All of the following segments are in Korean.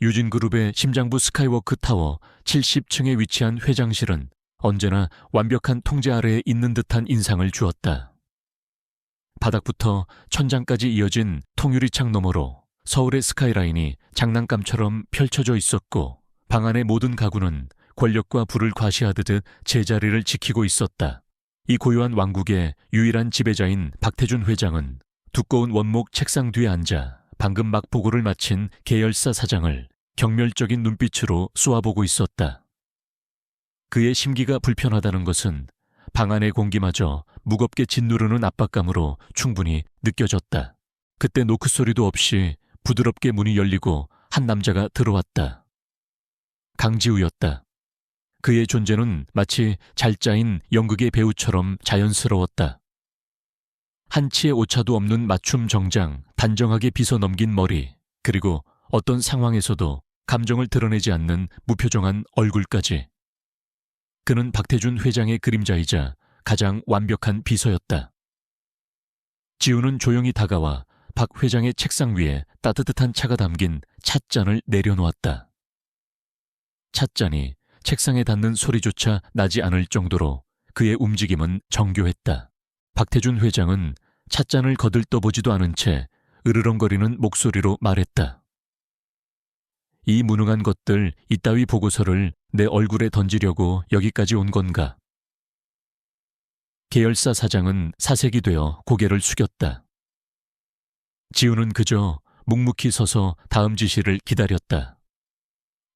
유진그룹의 심장부 스카이워크 타워 70층에 위치한 회장실은 언제나 완벽한 통제 아래에 있는 듯한 인상을 주었다. 바닥부터 천장까지 이어진 통유리창 너머로 서울의 스카이라인이 장난감처럼 펼쳐져 있었고 방 안의 모든 가구는 권력과 부를 과시하듯 제자리를 지키고 있었다. 이 고요한 왕국의 유일한 지배자인 박태준 회장은 두꺼운 원목 책상 뒤에 앉아 방금 막 보고를 마친 계열사 사장을 경멸적인 눈빛으로 쏘아보고 있었다. 그의 심기가 불편하다는 것은 방 안의 공기마저 무겁게 짓누르는 압박감으로 충분히 느껴졌다. 그때 노크 소리도 없이 부드럽게 문이 열리고 한 남자가 들어왔다. 강지우였다. 그의 존재는 마치 잘 짜인 연극의 배우처럼 자연스러웠다. 한치의 오차도 없는 맞춤 정장, 단정하게 빗어 넘긴 머리, 그리고 어떤 상황에서도 감정을 드러내지 않는 무표정한 얼굴까지. 그는 박태준 회장의 그림자이자 가장 완벽한 비서였다. 지우는 조용히 다가와 박 회장의 책상 위에 따뜻한 차가 담긴 찻잔을 내려놓았다. 찻잔이 책상에 닿는 소리조차 나지 않을 정도로 그의 움직임은 정교했다. 박태준 회장은 찻잔을 거들떠보지도 않은 채 으르렁거리는 목소리로 말했다. 이 무능한 것들, 이따위 보고서를 내 얼굴에 던지려고 여기까지 온 건가? 계열사 사장은 사색이 되어 고개를 숙였다. 지우는 그저 묵묵히 서서 다음 지시를 기다렸다.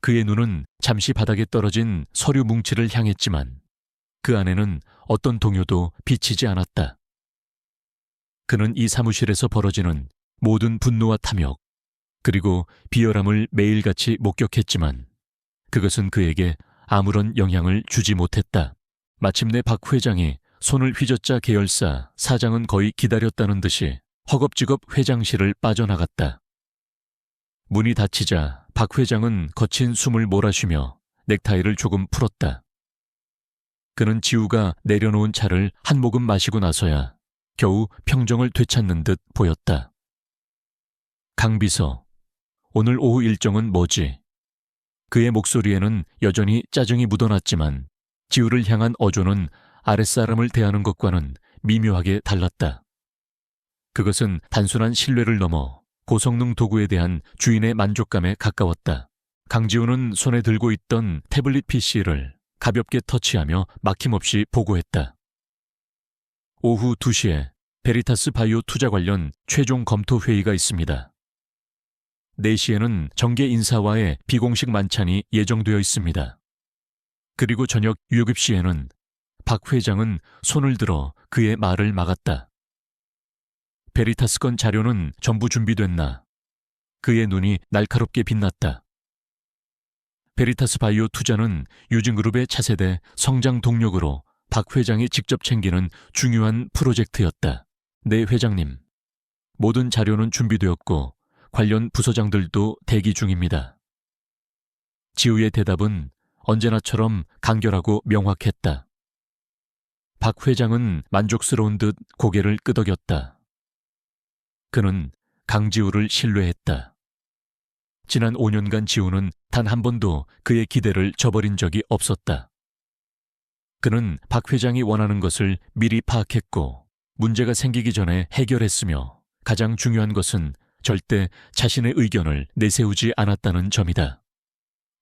그의 눈은 잠시 바닥에 떨어진 서류 뭉치를 향했지만 그 안에는 어떤 동요도 비치지 않았다. 그는 이 사무실에서 벌어지는 모든 분노와 탐욕, 그리고 비열함을 매일같이 목격했지만 그것은 그에게 아무런 영향을 주지 못했다. 마침내 박 회장이 손을 휘젓자 계열사 사장은 거의 기다렸다는 듯이 허겁지겁 회장실을 빠져나갔다. 문이 닫히자 박 회장은 거친 숨을 몰아쉬며 넥타이를 조금 풀었다. 그는 지우가 내려놓은 차를 한 모금 마시고 나서야 겨우 평정을 되찾는 듯 보였다. 강 비서, 오늘 오후 일정은 뭐지? 그의 목소리에는 여전히 짜증이 묻어났지만 지우를 향한 어조는 아랫사람을 대하는 것과는 미묘하게 달랐다. 그것은 단순한 신뢰를 넘어 고성능 도구에 대한 주인의 만족감에 가까웠다. 강지우는 손에 들고 있던 태블릿 PC를 가볍게 터치하며 막힘없이 보고했다. 오후 2시에 베리타스 바이오 투자 관련 최종 검토 회의가 있습니다. 4시에는 정계 인사와의 비공식 만찬이 예정되어 있습니다. 그리고 저녁 7시에는 박 회장은 손을 들어 그의 말을 막았다. 베리타스 건 자료는 전부 준비됐나? 그의 눈이 날카롭게 빛났다. 베리타스 바이오 투자는 유진그룹의 차세대 성장 동력으로 박 회장이 직접 챙기는 중요한 프로젝트였다. 네, 회장님. 모든 자료는 준비되었고 관련 부서장들도 대기 중입니다. 지우의 대답은 언제나처럼 간결하고 명확했다. 박 회장은 만족스러운 듯 고개를 끄덕였다. 그는 강지우를 신뢰했다. 지난 5년간 지우는 단 한 번도 그의 기대를 저버린 적이 없었다. 그는 박 회장이 원하는 것을 미리 파악했고 문제가 생기기 전에 해결했으며 가장 중요한 것은 절대 자신의 의견을 내세우지 않았다는 점이다.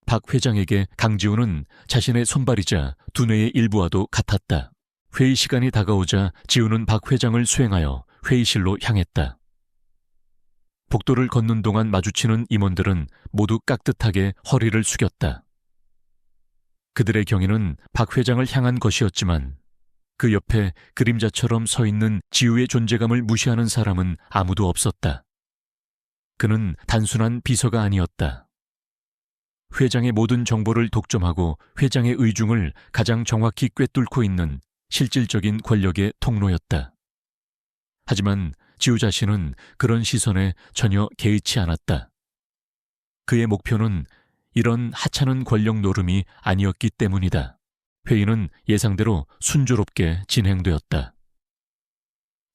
박 회장에게 강지우는 자신의 손발이자 두뇌의 일부와도 같았다. 회의 시간이 다가오자 지우는 박 회장을 수행하여 회의실로 향했다. 복도를 걷는 동안 마주치는 임원들은 모두 깍듯하게 허리를 숙였다. 그들의 경의는 박 회장을 향한 것이었지만 그 옆에 그림자처럼 서 있는 지우의 존재감을 무시하는 사람은 아무도 없었다. 그는 단순한 비서가 아니었다. 회장의 모든 정보를 독점하고 회장의 의중을 가장 정확히 꿰뚫고 있는 실질적인 권력의 통로였다. 하지만 지우 자신은 그런 시선에 전혀 개의치 않았다. 그의 목표는 이런 하찮은 권력 노름이 아니었기 때문이다. 회의는 예상대로 순조롭게 진행되었다.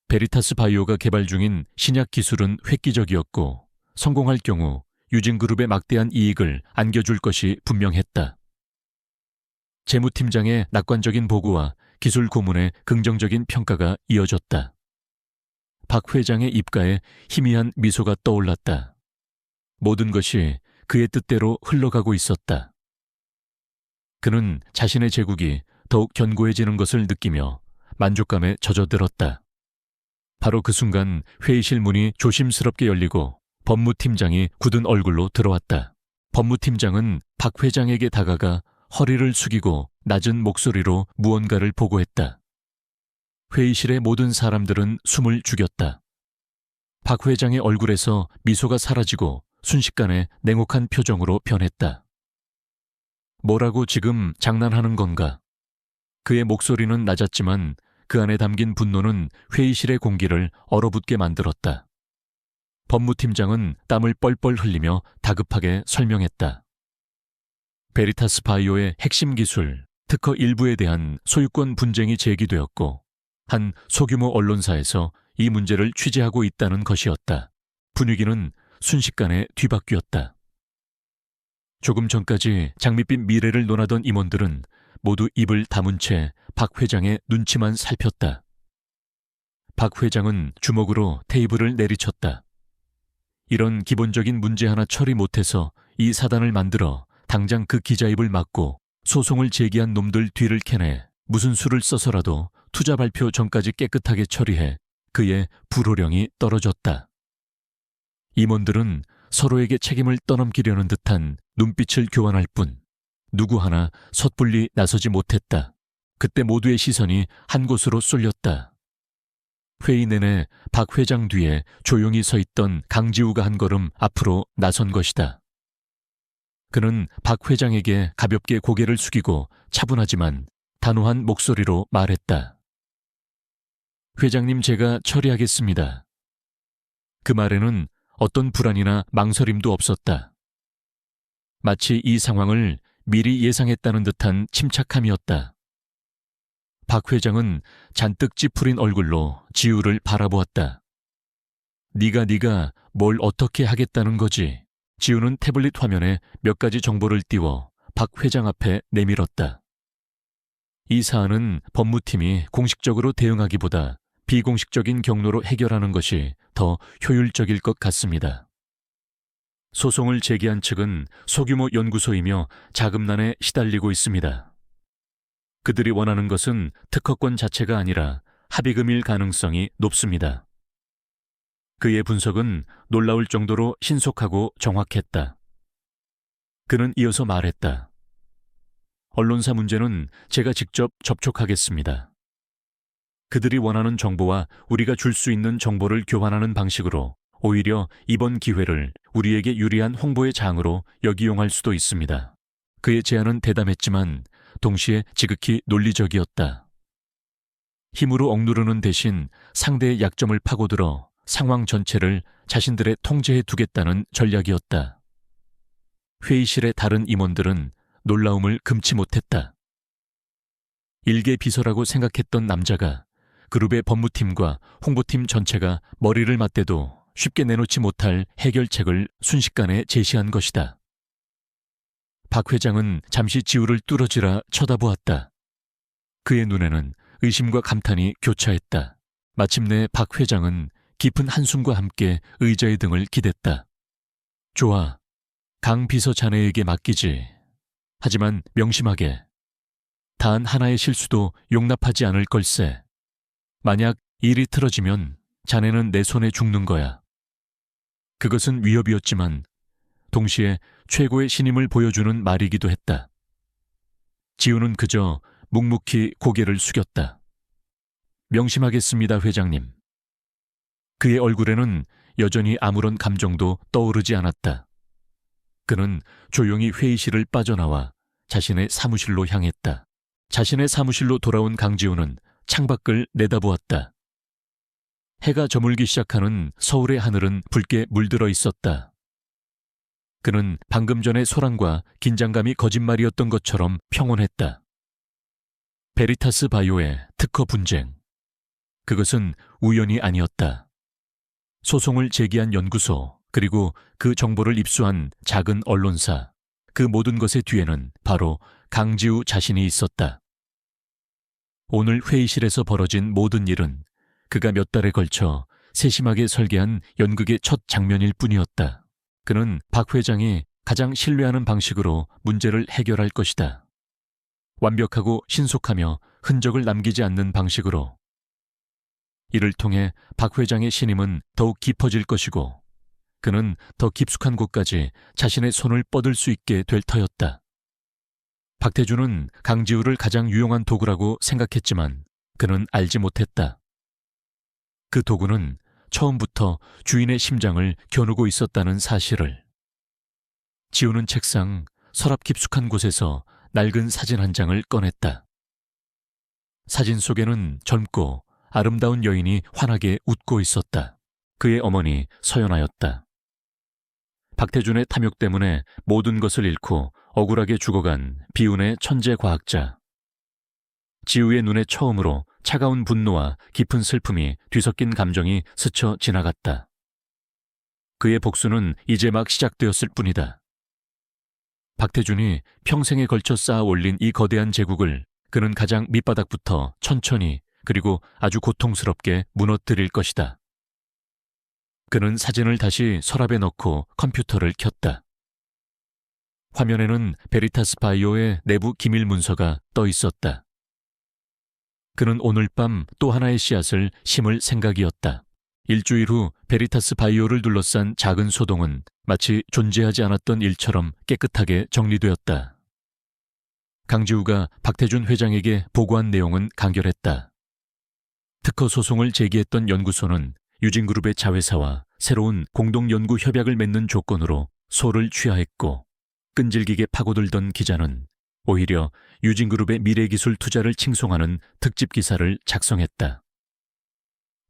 베리타스 바이오가 개발 중인 신약 기술은 획기적이었고 성공할 경우 유진그룹의 막대한 이익을 안겨줄 것이 분명했다. 재무팀장의 낙관적인 보고와 기술 고문의 긍정적인 평가가 이어졌다. 박 회장의 입가에 희미한 미소가 떠올랐다. 모든 것이 그의 뜻대로 흘러가고 있었다. 그는 자신의 제국이 더욱 견고해지는 것을 느끼며 만족감에 젖어들었다. 바로 그 순간 회의실 문이 조심스럽게 열리고 법무팀장이 굳은 얼굴로 들어왔다. 법무팀장은 박 회장에게 다가가 허리를 숙이고 낮은 목소리로 무언가를 보고했다. 회의실의 모든 사람들은 숨을 죽였다. 박 회장의 얼굴에서 미소가 사라지고 순식간에 냉혹한 표정으로 변했다. 뭐라고 지금 장난하는 건가? 그의 목소리는 낮았지만 그 안에 담긴 분노는 회의실의 공기를 얼어붙게 만들었다. 법무팀장은 땀을 뻘뻘 흘리며 다급하게 설명했다. 베리타스 바이오의 핵심 기술, 특허 일부에 대한 소유권 분쟁이 제기되었고 한 소규모 언론사에서 이 문제를 취재하고 있다는 것이었다. 분위기는 순식간에 뒤바뀌었다. 조금 전까지 장밋빛 미래를 논하던 임원들은 모두 입을 다문 채 박 회장의 눈치만 살폈다. 박 회장은 주먹으로 테이블을 내리쳤다. 이런 기본적인 문제 하나 처리 못해서 이 사단을 만들어 당장 그 기자 입을 막고 소송을 제기한 놈들 뒤를 캐내 무슨 수를 써서라도 투자 발표 전까지 깨끗하게 처리해 그의 불호령이 떨어졌다. 임원들은 서로에게 책임을 떠넘기려는 듯한 눈빛을 교환할 뿐 누구 하나 섣불리 나서지 못했다. 그때 모두의 시선이 한 곳으로 쏠렸다. 회의 내내 박 회장 뒤에 조용히 서 있던 강지우가 한 걸음 앞으로 나선 것이다. 그는 박 회장에게 가볍게 고개를 숙이고 차분하지만 단호한 목소리로 말했다. 회장님, 제가 처리하겠습니다. 그 말에는 어떤 불안이나 망설임도 없었다. 마치 이 상황을 미리 예상했다는 듯한 침착함이었다. 박 회장은 잔뜩 찌푸린 얼굴로 지우를 바라보았다. 네가 뭘 어떻게 하겠다는 거지? 지우는 태블릿 화면에 몇 가지 정보를 띄워 박 회장 앞에 내밀었다. 이 사안은 법무팀이 공식적으로 대응하기보다 비공식적인 경로로 해결하는 것이 더 효율적일 것 같습니다. 소송을 제기한 측은 소규모 연구소이며 자금난에 시달리고 있습니다. 그들이 원하는 것은 특허권 자체가 아니라 합의금일 가능성이 높습니다. 그의 분석은 놀라울 정도로 신속하고 정확했다. 그는 이어서 말했다. 언론사 문제는 제가 직접 접촉하겠습니다. 그들이 원하는 정보와 우리가 줄 수 있는 정보를 교환하는 방식으로 오히려 이번 기회를 우리에게 유리한 홍보의 장으로 역이용할 수도 있습니다. 그의 제안은 대담했지만 동시에 지극히 논리적이었다. 힘으로 억누르는 대신 상대의 약점을 파고들어 상황 전체를 자신들의 통제에 두겠다는 전략이었다. 회의실의 다른 임원들은 놀라움을 금치 못했다. 일개 비서라고 생각했던 남자가 그룹의 법무팀과 홍보팀 전체가 머리를 맞대도 쉽게 내놓지 못할 해결책을 순식간에 제시한 것이다. 박 회장은 잠시 지우를 뚫어지라 쳐다보았다. 그의 눈에는 의심과 감탄이 교차했다. 마침내 박 회장은 깊은 한숨과 함께 의자의 등을 기댔다. 좋아, 강 비서 자네에게 맡기지. 하지만 명심하게. 단 하나의 실수도 용납하지 않을 걸세. 만약 일이 틀어지면 자네는 내 손에 죽는 거야. 그것은 위협이었지만 동시에 최고의 신임을 보여주는 말이기도 했다. 지우는 그저 묵묵히 고개를 숙였다. 명심하겠습니다, 회장님. 그의 얼굴에는 여전히 아무런 감정도 떠오르지 않았다. 그는 조용히 회의실을 빠져나와 자신의 사무실로 향했다. 자신의 사무실로 돌아온 강지우는 창밖을 내다보았다. 해가 저물기 시작하는 서울의 하늘은 붉게 물들어 있었다. 그는 방금 전의 소란과 긴장감이 거짓말이었던 것처럼 평온했다. 베리타스 바이오의 특허 분쟁. 그것은 우연이 아니었다. 소송을 제기한 연구소, 그리고 그 정보를 입수한 작은 언론사, 그 모든 것의 뒤에는 바로 강지우 자신이 있었다. 오늘 회의실에서 벌어진 모든 일은 그가 몇 달에 걸쳐 세심하게 설계한 연극의 첫 장면일 뿐이었다. 그는 박 회장이 가장 신뢰하는 방식으로 문제를 해결할 것이다. 완벽하고 신속하며 흔적을 남기지 않는 방식으로. 이를 통해 박 회장의 신임은 더욱 깊어질 것이고 그는 더 깊숙한 곳까지 자신의 손을 뻗을 수 있게 될 터였다. 박태준은 강지우를 가장 유용한 도구라고 생각했지만 그는 알지 못했다. 그 도구는 처음부터 주인의 심장을 겨누고 있었다는 사실을. 지우는 책상 서랍 깊숙한 곳에서 낡은 사진 한 장을 꺼냈다. 사진 속에는 젊고 아름다운 여인이 환하게 웃고 있었다. 그의 어머니 서연아였다. 박태준의 탐욕 때문에 모든 것을 잃고 억울하게 죽어간 비운의 천재 과학자. 지우의 눈에 처음으로 차가운 분노와 깊은 슬픔이 뒤섞인 감정이 스쳐 지나갔다. 그의 복수는 이제 막 시작되었을 뿐이다. 박태준이 평생에 걸쳐 쌓아 올린 이 거대한 제국을 그는 가장 밑바닥부터 천천히 그리고 아주 고통스럽게 무너뜨릴 것이다. 그는 사진을 다시 서랍에 넣고 컴퓨터를 켰다. 화면에는 베리타스 바이오의 내부 기밀 문서가 떠 있었다. 그는 오늘 밤 또 하나의 씨앗을 심을 생각이었다. 일주일 후 베리타스 바이오를 둘러싼 작은 소동은 마치 존재하지 않았던 일처럼 깨끗하게 정리되었다. 강지우가 박태준 회장에게 보고한 내용은 간결했다. 특허 소송을 제기했던 연구소는 유진그룹의 자회사와 새로운 공동연구 협약을 맺는 조건으로 소를 취하했고 끈질기게 파고들던 기자는 오히려 유진그룹의 미래기술 투자를 칭송하는 특집 기사를 작성했다.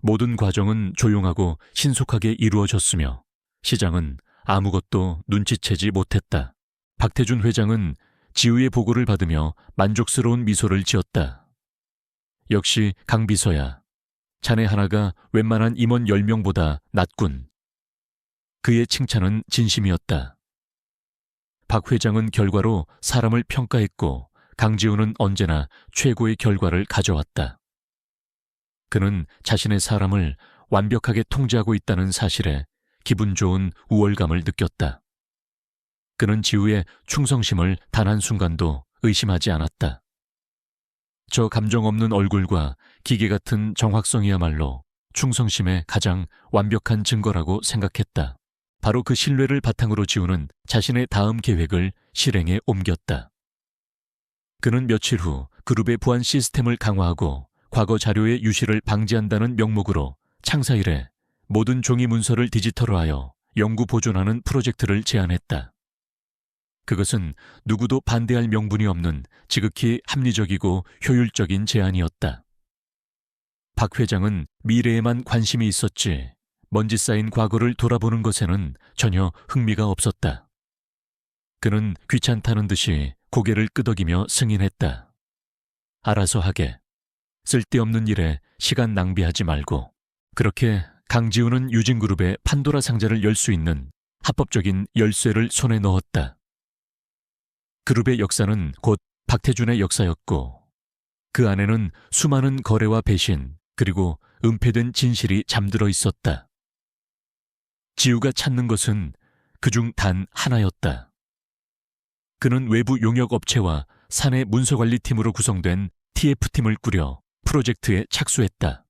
모든 과정은 조용하고 신속하게 이루어졌으며 시장은 아무것도 눈치채지 못했다. 박태준 회장은 지우의 보고를 받으며 만족스러운 미소를 지었다. 역시 강 비서야. 자네 하나가 웬만한 임원 10명보다 낫군. 그의 칭찬은 진심이었다. 박 회장은 결과로 사람을 평가했고 강지우는 언제나 최고의 결과를 가져왔다. 그는 자신의 사람을 완벽하게 통제하고 있다는 사실에 기분 좋은 우월감을 느꼈다. 그는 지우의 충성심을 단 한순간도 의심하지 않았다. 저 감정 없는 얼굴과 기계 같은 정확성이야말로 충성심의 가장 완벽한 증거라고 생각했다. 바로 그 신뢰를 바탕으로 지우는 자신의 다음 계획을 실행에 옮겼다. 그는 며칠 후 그룹의 보안 시스템을 강화하고 과거 자료의 유실을 방지한다는 명목으로 창사 이래 모든 종이 문서를 디지털화하여 영구 보존하는 프로젝트를 제안했다. 그것은 누구도 반대할 명분이 없는 지극히 합리적이고 효율적인 제안이었다. 박 회장은 미래에만 관심이 있었지 먼지 쌓인 과거를 돌아보는 것에는 전혀 흥미가 없었다. 그는 귀찮다는 듯이 고개를 끄덕이며 승인했다. 알아서 하게. 쓸데없는 일에 시간 낭비하지 말고. 그렇게 강지우는 유진그룹의 판도라 상자를 열 수 있는 합법적인 열쇠를 손에 넣었다. 그룹의 역사는 곧 박태준의 역사였고 그 안에는 수많은 거래와 배신 그리고 은폐된 진실이 잠들어 있었다. 지우가 찾는 것은 그중 단 하나였다. 그는 외부 용역 업체와 사내 문서관리팀으로 구성된 TF팀을 꾸려 프로젝트에 착수했다.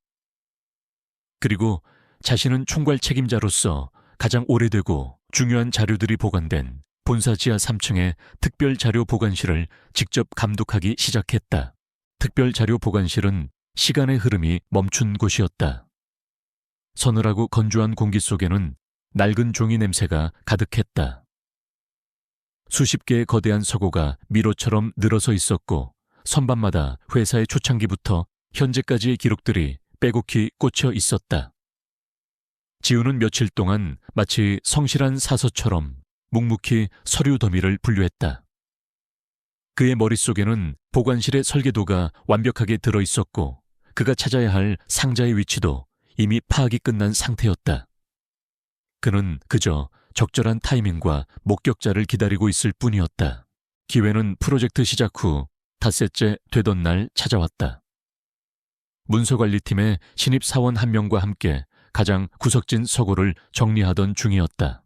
그리고 자신은 총괄 책임자로서 가장 오래되고 중요한 자료들이 보관된 본사 지하 3층의 특별자료 보관실을 직접 감독하기 시작했다. 특별자료 보관실은 시간의 흐름이 멈춘 곳이었다. 서늘하고 건조한 공기 속에는 낡은 종이 냄새가 가득했다. 수십 개의 거대한 서고가 미로처럼 늘어서 있었고 선반마다 회사의 초창기부터 현재까지의 기록들이 빼곡히 꽂혀 있었다. 지우는 며칠 동안 마치 성실한 사서처럼 묵묵히 서류 더미를 분류했다. 그의 머릿속에는 보관실의 설계도가 완벽하게 들어있었고 그가 찾아야 할 상자의 위치도 이미 파악이 끝난 상태였다. 그는 그저 적절한 타이밍과 목격자를 기다리고 있을 뿐이었다. 기회는 프로젝트 시작 후 닷새째 되던 날 찾아왔다. 문서관리팀의 신입 사원 한 명과 함께 가장 구석진 서고를 정리하던 중이었다.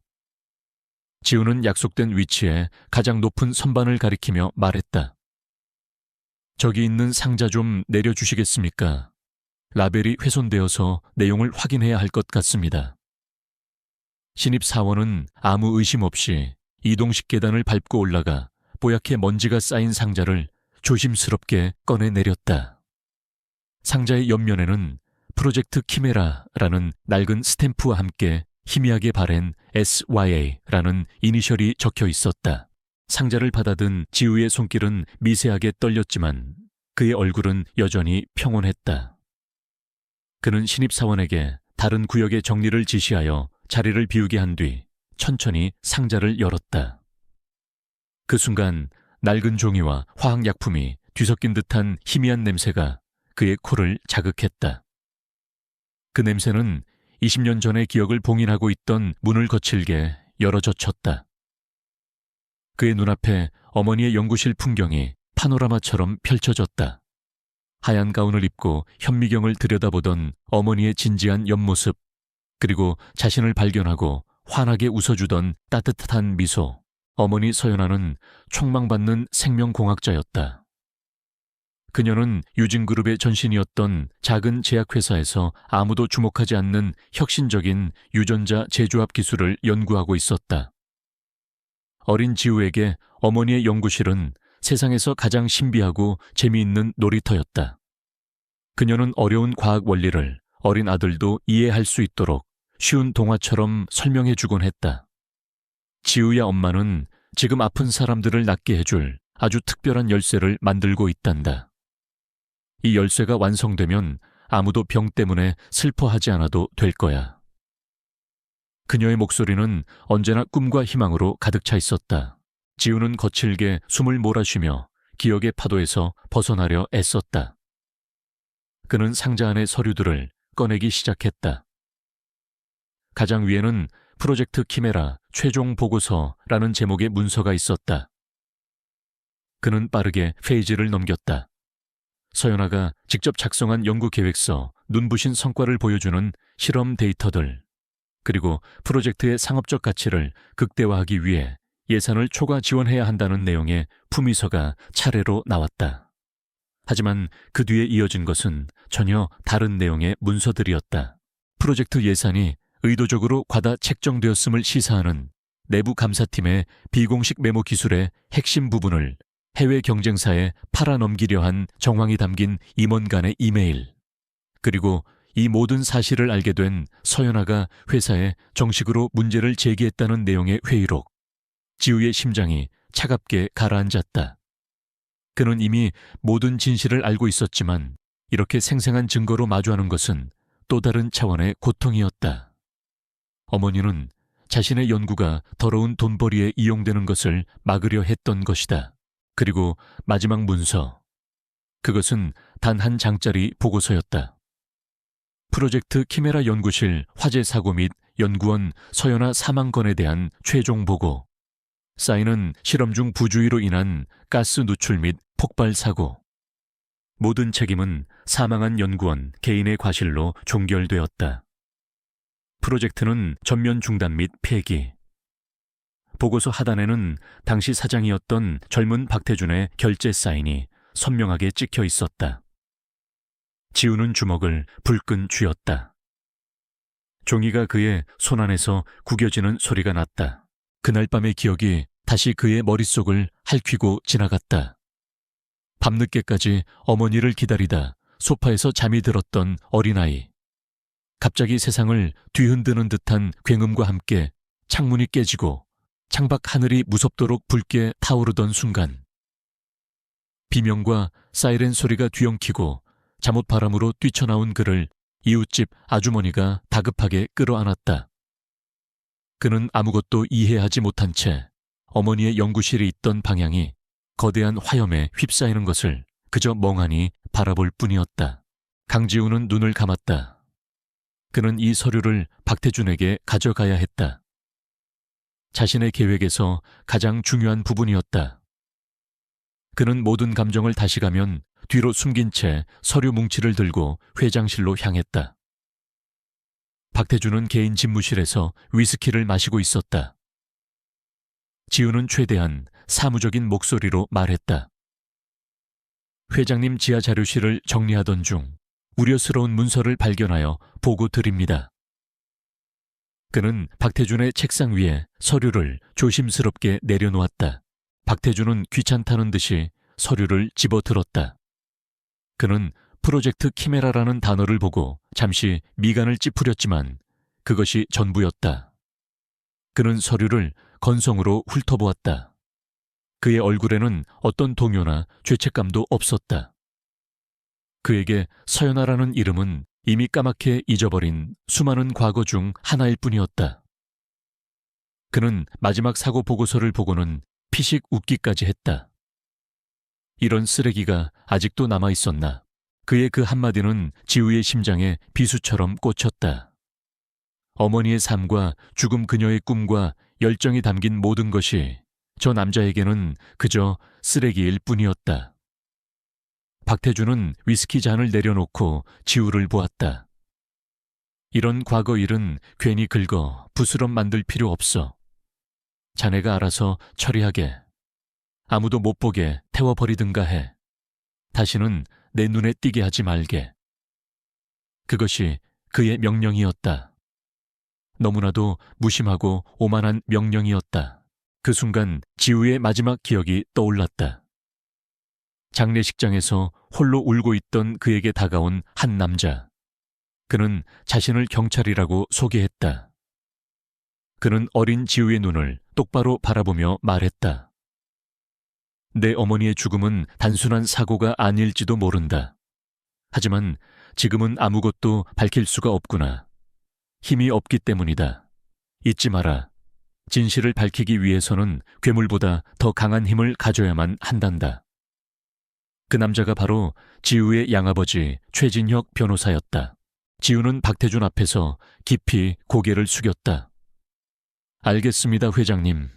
지우는 약속된 위치에 가장 높은 선반을 가리키며 말했다. 저기 있는 상자 좀 내려주시겠습니까? 라벨이 훼손되어서 내용을 확인해야 할 것 같습니다. 신입 사원은 아무 의심 없이 이동식 계단을 밟고 올라가 뽀얗게 먼지가 쌓인 상자를 조심스럽게 꺼내 내렸다. 상자의 옆면에는 프로젝트 키메라라는 낡은 스탬프와 함께 희미하게 바랜 SYA라는 이니셜이 적혀 있었다. 상자를 받아든 지우의 손길은 미세하게 떨렸지만 그의 얼굴은 여전히 평온했다. 그는 신입사원에게 다른 구역의 정리를 지시하여 자리를 비우게 한 뒤 천천히 상자를 열었다. 그 순간 낡은 종이와 화학약품이 뒤섞인 듯한 희미한 냄새가 그의 코를 자극했다. 그 냄새는 20년 전의 기억을 봉인하고 있던 문을 거칠게 열어젖혔다. 그의 눈앞에 어머니의 연구실 풍경이 파노라마처럼 펼쳐졌다. 하얀 가운을 입고 현미경을 들여다보던 어머니의 진지한 옆모습, 그리고 자신을 발견하고 환하게 웃어주던 따뜻한 미소. 어머니 서연아는 촉망받는 생명공학자였다. 그녀는 유진그룹의 전신이었던 작은 제약회사에서 아무도 주목하지 않는 혁신적인 유전자 재조합 기술을 연구하고 있었다. 어린 지우에게 어머니의 연구실은 세상에서 가장 신비하고 재미있는 놀이터였다. 그녀는 어려운 과학 원리를 어린 아들도 이해할 수 있도록 쉬운 동화처럼 설명해주곤 했다. 지우야 엄마는 지금 아픈 사람들을 낫게 해줄 아주 특별한 열쇠를 만들고 있단다. 이 열쇠가 완성되면 아무도 병 때문에 슬퍼하지 않아도 될 거야. 그녀의 목소리는 언제나 꿈과 희망으로 가득 차 있었다. 지우는 거칠게 숨을 몰아쉬며 기억의 파도에서 벗어나려 애썼다. 그는 상자 안의 서류들을 꺼내기 시작했다. 가장 위에는 프로젝트 키메라 최종 보고서라는 제목의 문서가 있었다. 그는 빠르게 페이지를 넘겼다. 서연아가 직접 작성한 연구 계획서, 눈부신 성과를 보여주는 실험 데이터들, 그리고 프로젝트의 상업적 가치를 극대화하기 위해 예산을 초과 지원해야 한다는 내용의 품위서가 차례로 나왔다. 하지만 그 뒤에 이어진 것은 전혀 다른 내용의 문서들이었다. 프로젝트 예산이 의도적으로 과다 책정되었음을 시사하는 내부 감사팀의 비공식 메모 기술의 핵심 부분을 해외 경쟁사에 팔아넘기려 한 정황이 담긴 임원 간의 이메일, 그리고 이 모든 사실을 알게 된 서연아가 회사에 정식으로 문제를 제기했다는 내용의 회의록. 지우의 심장이 차갑게 가라앉았다. 그는 이미 모든 진실을 알고 있었지만 이렇게 생생한 증거로 마주하는 것은 또 다른 차원의 고통이었다. 어머니는 자신의 연구가 더러운 돈벌이에 이용되는 것을 막으려 했던 것이다. 그리고 마지막 문서. 그것은 단 한 장짜리 보고서였다. 프로젝트 키메라 연구실 화재 사고 및 연구원 서연아 사망건에 대한 최종 보고. 사인은 실험 중 부주의로 인한 가스 누출 및 폭발 사고. 모든 책임은 사망한 연구원 개인의 과실로 종결되었다. 프로젝트는 전면 중단 및 폐기. 보고서 하단에는 당시 사장이었던 젊은 박태준의 결재 사인이 선명하게 찍혀 있었다. 지우는 주먹을 불끈 쥐었다. 종이가 그의 손안에서 구겨지는 소리가 났다. 그날 밤의 기억이 다시 그의 머릿속을 핥히고 지나갔다. 밤늦게까지 어머니를 기다리다 소파에서 잠이 들었던 어린아이. 갑자기 세상을 뒤흔드는 듯한 굉음과 함께 창문이 깨지고 창밖 하늘이 무섭도록 붉게 타오르던 순간. 비명과 사이렌 소리가 뒤엉키고 잠옷바람으로 뛰쳐나온 그를 이웃집 아주머니가 다급하게 끌어안았다. 그는 아무것도 이해하지 못한 채 어머니의 연구실이 있던 방향이 거대한 화염에 휩싸이는 것을 그저 멍하니 바라볼 뿐이었다. 강지우는 눈을 감았다. 그는 이 서류를 박태준에게 가져가야 했다. 자신의 계획에서 가장 중요한 부분이었다. 그는 모든 감정을 다시가면 뒤로 숨긴 채 서류 뭉치를 들고 회장실로 향했다. 박태준은 개인 집무실에서 위스키를 마시고 있었다. 지우는 최대한 사무적인 목소리로 말했다. 회장님 지하 자료실을 정리하던 중 우려스러운 문서를 발견하여 보고 드립니다. 그는 박태준의 책상 위에 서류를 조심스럽게 내려놓았다. 박태준은 귀찮다는 듯이 서류를 집어들었다. 그는 프로젝트 키메라라는 단어를 보고 잠시 미간을 찌푸렸지만 그것이 전부였다. 그는 서류를 건성으로 훑어보았다. 그의 얼굴에는 어떤 동요나 죄책감도 없었다. 그에게 서연아라는 이름은 이미 까맣게 잊어버린 수많은 과거 중 하나일 뿐이었다. 그는 마지막 사고 보고서를 보고는 피식 웃기까지 했다. 이런 쓰레기가 아직도 남아있었나. 그의 그 한마디는 지우의 심장에 비수처럼 꽂혔다. 어머니의 삶과 죽음 그녀의 꿈과 열정이 담긴 모든 것이 저 남자에게는 그저 쓰레기일 뿐이었다. 박태준은 위스키 잔을 내려놓고 지우를 보았다. 이런 과거 일은 괜히 긁어 부스럼 만들 필요 없어. 자네가 알아서 처리하게. 아무도 못 보게 태워버리든가 해. 다시는 내 눈에 띄게 하지 말게. 그것이 그의 명령이었다. 너무나도 무심하고 오만한 명령이었다. 그 순간 지우의 마지막 기억이 떠올랐다. 장례식장에서 홀로 울고 있던 그에게 다가온 한 남자. 그는 자신을 경찰이라고 소개했다. 그는 어린 지우의 눈을 똑바로 바라보며 말했다. 내 어머니의 죽음은 단순한 사고가 아닐지도 모른다. 하지만 지금은 아무것도 밝힐 수가 없구나. 힘이 없기 때문이다. 잊지 마라. 진실을 밝히기 위해서는 괴물보다 더 강한 힘을 가져야만 한단다. 그 남자가 바로 지우의 양아버지 최진혁 변호사였다. 지우는 박태준 앞에서 깊이 고개를 숙였다. 알겠습니다, 회장님.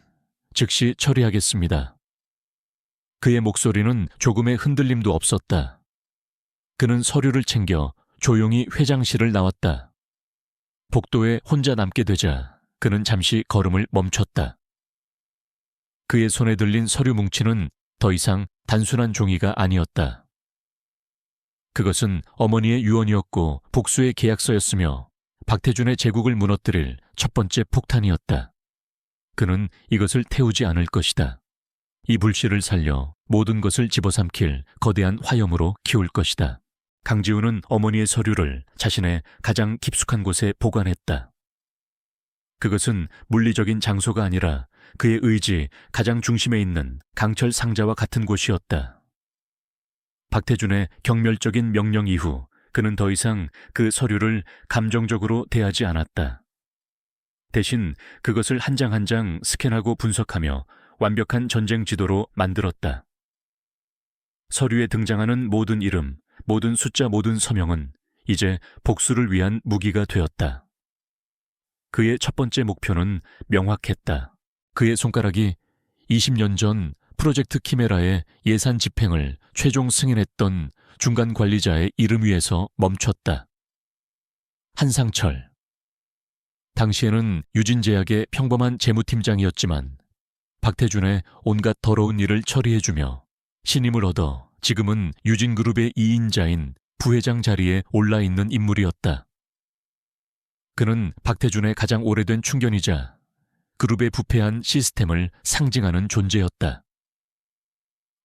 즉시 처리하겠습니다. 그의 목소리는 조금의 흔들림도 없었다. 그는 서류를 챙겨 조용히 회장실을 나왔다. 복도에 혼자 남게 되자 그는 잠시 걸음을 멈췄다. 그의 손에 들린 서류 뭉치는 더 이상 단순한 종이가 아니었다. 그것은 어머니의 유언이었고 복수의 계약서였으며 박태준의 제국을 무너뜨릴 첫 번째 폭탄이었다. 그는 이것을 태우지 않을 것이다. 이 불씨를 살려 모든 것을 집어삼킬 거대한 화염으로 키울 것이다. 강지우는 어머니의 서류를 자신의 가장 깊숙한 곳에 보관했다. 그것은 물리적인 장소가 아니라 그의 의지 가장 중심에 있는 강철 상자와 같은 곳이었다. 박태준의 경멸적인 명령 이후 그는 더 이상 그 서류를 감정적으로 대하지 않았다. 대신 그것을 한 장 한 장 스캔하고 분석하며 완벽한 전쟁 지도로 만들었다. 서류에 등장하는 모든 이름, 모든 숫자, 모든 서명은 이제 복수를 위한 무기가 되었다. 그의 첫 번째 목표는 명확했다. 그의 손가락이 20년 전 프로젝트 키메라의 예산 집행을 최종 승인했던 중간 관리자의 이름 위에서 멈췄다. 한상철. 당시에는 유진제약의 평범한 재무팀장이었지만 박태준의 온갖 더러운 일을 처리해주며 신임을 얻어 지금은 유진그룹의 2인자인 부회장 자리에 올라있는 인물이었다. 그는 박태준의 가장 오래된 충견이자 그룹의 부패한 시스템을 상징하는 존재였다.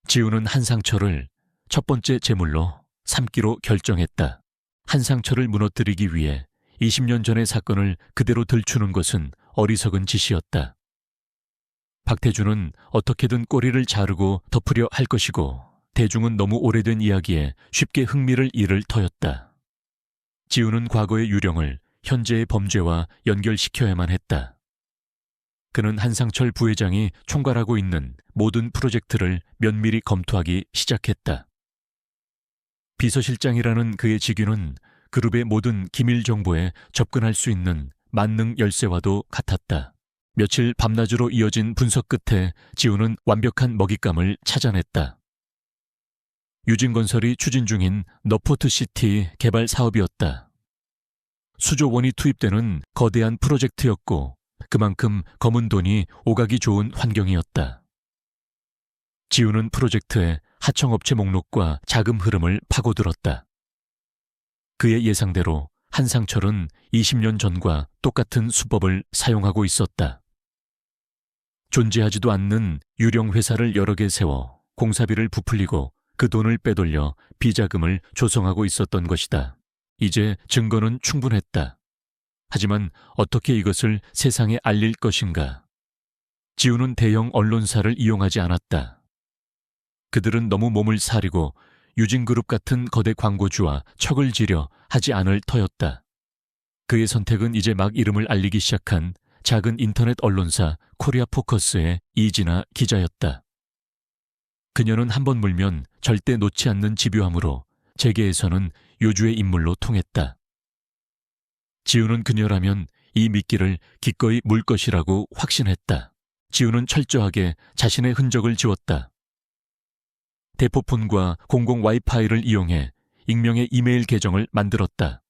지우는 한상철을 첫 번째 제물로 삼기로 결정했다. 한상철을 무너뜨리기 위해 20년 전의 사건을 그대로 들추는 것은 어리석은 짓이었다. 박태준은 어떻게든 꼬리를 자르고 덮으려 할 것이고 대중은 너무 오래된 이야기에 쉽게 흥미를 잃을 터였다. 지우는 과거의 유령을 현재의 범죄와 연결시켜야만 했다. 그는 한상철 부회장이 총괄하고 있는 모든 프로젝트를 면밀히 검토하기 시작했다. 비서실장이라는 그의 직위는 그룹의 모든 기밀 정보에 접근할 수 있는 만능 열쇠와도 같았다. 며칠 밤낮으로 이어진 분석 끝에 지우는 완벽한 먹잇감을 찾아냈다. 유진건설이 추진 중인 너포트시티 개발 사업이었다. 수조 원이 투입되는 거대한 프로젝트였고 그만큼 검은 돈이 오가기 좋은 환경이었다. 지우는 프로젝트의 하청업체 목록과 자금 흐름을 파고들었다. 그의 예상대로 한상철은 20년 전과 똑같은 수법을 사용하고 있었다. 존재하지도 않는 유령 회사를 여러 개 세워 공사비를 부풀리고 그 돈을 빼돌려 비자금을 조성하고 있었던 것이다. 이제 증거는 충분했다. 하지만 어떻게 이것을 세상에 알릴 것인가? 지우는 대형 언론사를 이용하지 않았다. 그들은 너무 몸을 사리고 유진그룹 같은 거대 광고주와 척을 지려 하지 않을 터였다. 그의 선택은 이제 막 이름을 알리기 시작한 작은 인터넷 언론사 코리아포커스의 이진아 기자였다. 그녀는 한 번 물면 절대 놓지 않는 집요함으로 재계에서는 요주의 인물로 통했다. 지우는 그녀라면 이 미끼를 기꺼이 물 것이라고 확신했다. 지우는 철저하게 자신의 흔적을 지웠다. 대포폰과 공공 와이파이를 이용해 익명의 이메일 계정을 만들었다.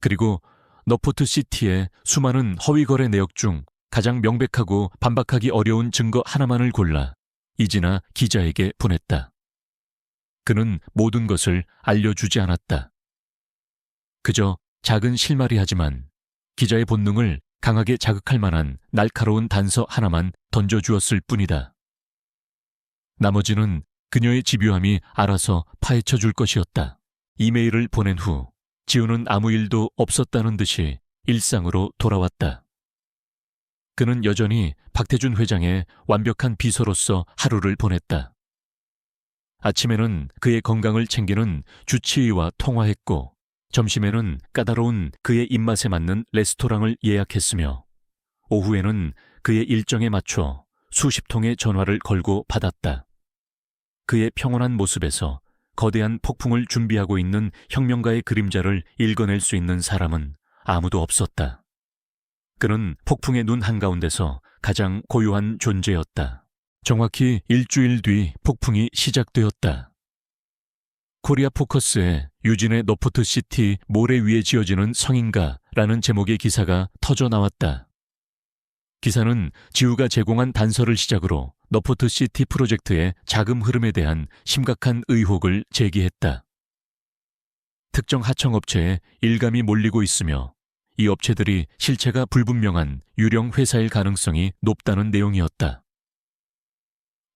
그리고 너포트시티의 수많은 허위거래 내역 중 가장 명백하고 반박하기 어려운 증거 하나만을 골라 이진아 기자에게 보냈다. 그는 모든 것을 알려주지 않았다. 그저 작은 실마리하지만 기자의 본능을 강하게 자극할 만한 날카로운 단서 하나만 던져주었을 뿐이다. 나머지는 그녀의 집요함이 알아서 파헤쳐 줄 것이었다. 이메일을 보낸 후 지우는 아무 일도 없었다는 듯이 일상으로 돌아왔다. 그는 여전히 박태준 회장의 완벽한 비서로서 하루를 보냈다. 아침에는 그의 건강을 챙기는 주치의와 통화했고 점심에는 까다로운 그의 입맛에 맞는 레스토랑을 예약했으며 오후에는 그의 일정에 맞춰 수십 통의 전화를 걸고 받았다. 그의 평온한 모습에서 거대한 폭풍을 준비하고 있는 혁명가의 그림자를 읽어낼 수 있는 사람은 아무도 없었다. 그는 폭풍의 눈 한가운데서 가장 고요한 존재였다. 정확히 일주일 뒤 폭풍이 시작되었다. 코리아 포커스의 유진의 너포트시티 모래 위에 지어지는 성인가라는 제목의 기사가 터져 나왔다. 기사는 지우가 제공한 단서를 시작으로 너포트시티 프로젝트의 자금 흐름에 대한 심각한 의혹을 제기했다. 특정 하청업체에 일감이 몰리고 있으며 이 업체들이 실체가 불분명한 유령 회사일 가능성이 높다는 내용이었다.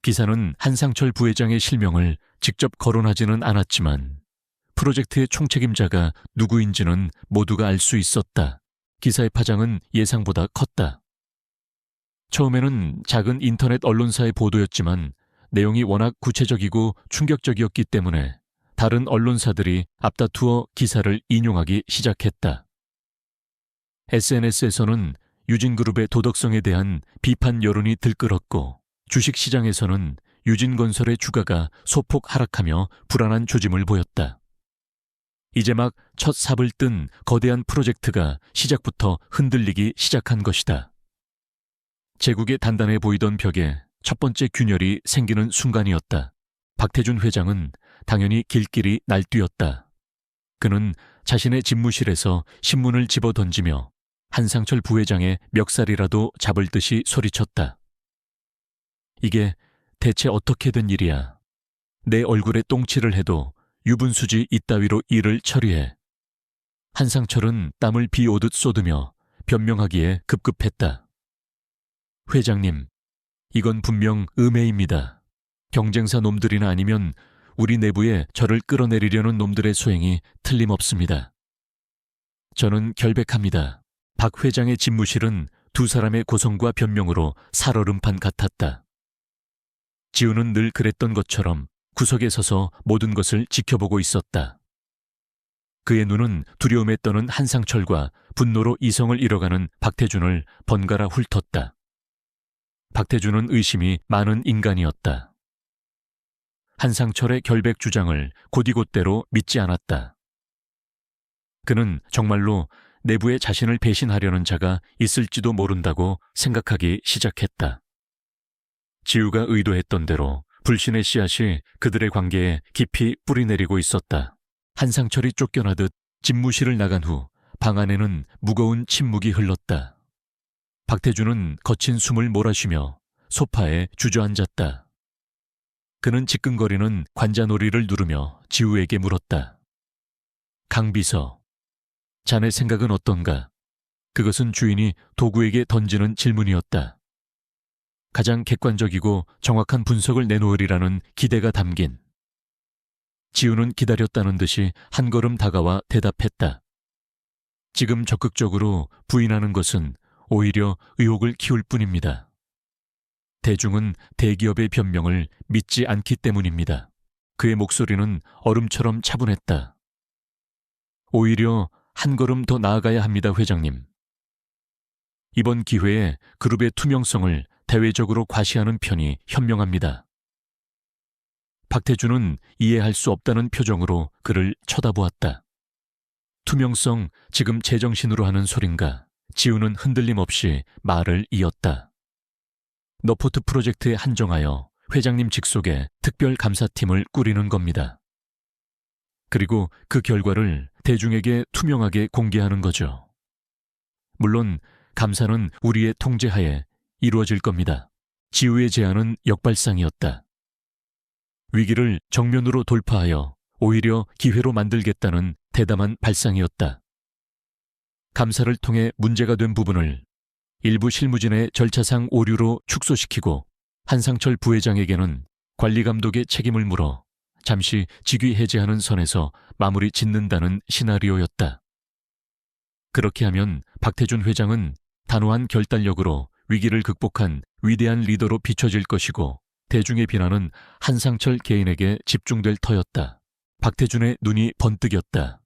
기사는 한상철 부회장의 실명을 직접 거론하지는 않았지만 프로젝트의 총책임자가 누구인지는 모두가 알 수 있었다. 기사의 파장은 예상보다 컸다. 처음에는 작은 인터넷 언론사의 보도였지만 내용이 워낙 구체적이고 충격적이었기 때문에 다른 언론사들이 앞다투어 기사를 인용하기 시작했다. SNS에서는 유진그룹의 도덕성에 대한 비판 여론이 들끓었고 주식시장에서는 유진건설의 주가가 소폭 하락하며 불안한 조짐을 보였다. 이제 막 첫 삽을 뜬 거대한 프로젝트가 시작부터 흔들리기 시작한 것이다. 제국의 단단해 보이던 벽에 첫 번째 균열이 생기는 순간이었다. 박태준 회장은 당연히 길길이 날뛰었다. 그는 자신의 집무실에서 신문을 집어던지며 한상철 부회장의 멱살이라도 잡을 듯이 소리쳤다. 이게 대체 어떻게 된 일이야. 내 얼굴에 똥칠을 해도 유분수지 이따위로 일을 처리해. 한상철은 땀을 비 오듯 쏟으며 변명하기에 급급했다. 회장님, 이건 분명 음해입니다. 경쟁사 놈들이나 아니면 우리 내부에 저를 끌어내리려는 놈들의 소행이 틀림없습니다. 저는 결백합니다. 박 회장의 집무실은 두 사람의 고성과 변명으로 살얼음판 같았다. 지우는 늘 그랬던 것처럼 구석에 서서 모든 것을 지켜보고 있었다. 그의 눈은 두려움에 떠는 한상철과 분노로 이성을 잃어가는 박태준을 번갈아 훑었다. 박태준은 의심이 많은 인간이었다. 한상철의 결백 주장을 곧이곧대로 믿지 않았다. 그는 정말로 내부에 자신을 배신하려는 자가 있을지도 모른다고 생각하기 시작했다. 지우가 의도했던 대로 불신의 씨앗이 그들의 관계에 깊이 뿌리내리고 있었다. 한상철이 쫓겨나듯 집무실을 나간 후 방 안에는 무거운 침묵이 흘렀다. 박태준은 거친 숨을 몰아쉬며 소파에 주저앉았다. 그는 지끈거리는 관자놀이를 누르며 지우에게 물었다. 강비서, 자네 생각은 어떤가? 그것은 주인이 도구에게 던지는 질문이었다. 가장 객관적이고 정확한 분석을 내놓으리라는 기대가 담긴. 지우는 기다렸다는 듯이 한 걸음 다가와 대답했다. 지금 적극적으로 부인하는 것은 오히려 의혹을 키울 뿐입니다. 대중은 대기업의 변명을 믿지 않기 때문입니다. 그의 목소리는 얼음처럼 차분했다. 오히려 한 걸음 더 나아가야 합니다, 회장님. 이번 기회에 그룹의 투명성을 대외적으로 과시하는 편이 현명합니다. 박태준은 이해할 수 없다는 표정으로 그를 쳐다보았다. 투명성, 지금 제정신으로 하는 소린가? 지우는 흔들림 없이 말을 이었다. 너포트 프로젝트에 한정하여 회장님 직속의 특별감사팀을 꾸리는 겁니다. 그리고 그 결과를 대중에게 투명하게 공개하는 거죠. 물론 감사는 우리의 통제하에 이루어질 겁니다. 지우의 제안은 역발상이었다. 위기를 정면으로 돌파하여 오히려 기회로 만들겠다는 대담한 발상이었다. 감사를 통해 문제가 된 부분을 일부 실무진의 절차상 오류로 축소시키고 한상철 부회장에게는 관리감독의 책임을 물어 잠시 직위 해제하는 선에서 마무리 짓는다는 시나리오였다. 그렇게 하면 박태준 회장은 단호한 결단력으로 위기를 극복한 위대한 리더로 비춰질 것이고 대중의 비난은 한상철 개인에게 집중될 터였다. 박태준의 눈이 번뜩였다.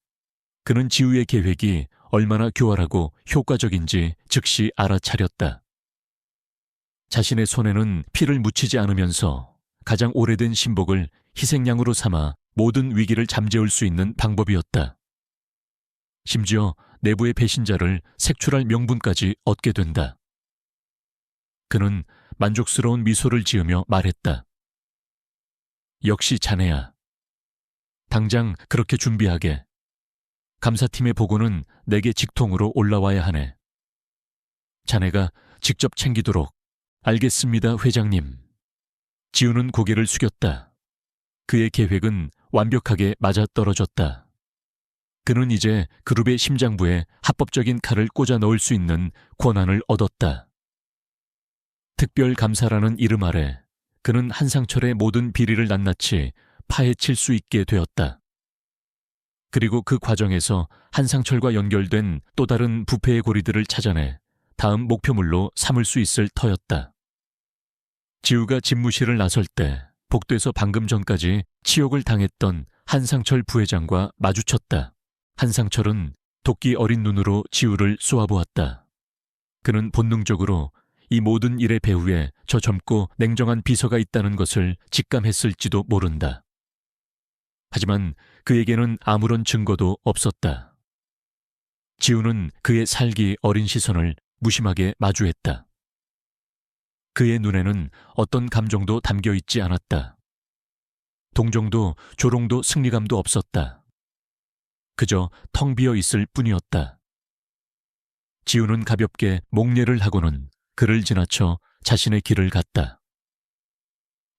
그는 지우의 계획이 얼마나 교활하고 효과적인지 즉시 알아차렸다. 자신의 손에는 피를 묻히지 않으면서 가장 오래된 신복을 희생양으로 삼아 모든 위기를 잠재울 수 있는 방법이었다. 심지어 내부의 배신자를 색출할 명분까지 얻게 된다. 그는 만족스러운 미소를 지으며 말했다. 역시 자네야. 당장 그렇게 준비하게. 감사팀의 보고는 내게 직통으로 올라와야 하네. 자네가 직접 챙기도록. 알겠습니다, 회장님. 지우는 고개를 숙였다. 그의 계획은 완벽하게 맞아떨어졌다. 그는 이제 그룹의 심장부에 합법적인 칼을 꽂아 넣을 수 있는 권한을 얻었다. 특별감사라는 이름 아래 그는 한상철의 모든 비리를 낱낱이 파헤칠 수 있게 되었다. 그리고 그 과정에서 한상철과 연결된 또 다른 부패의 고리들을 찾아내 다음 목표물로 삼을 수 있을 터였다. 지우가 집무실을 나설 때 복도에서 방금 전까지 치욕을 당했던 한상철 부회장과 마주쳤다. 한상철은 도끼 어린 눈으로 지우를 쏘아보았다. 그는 본능적으로 이 모든 일의 배후에 저 젊고 냉정한 비서가 있다는 것을 직감했을지도 모른다. 하지만 그에게는 아무런 증거도 없었다. 지우는 그의 살기 어린 시선을 무심하게 마주했다. 그의 눈에는 어떤 감정도 담겨 있지 않았다. 동정도 조롱도 승리감도 없었다. 그저 텅 비어 있을 뿐이었다. 지우는 가볍게 목례를 하고는 그를 지나쳐 자신의 길을 갔다.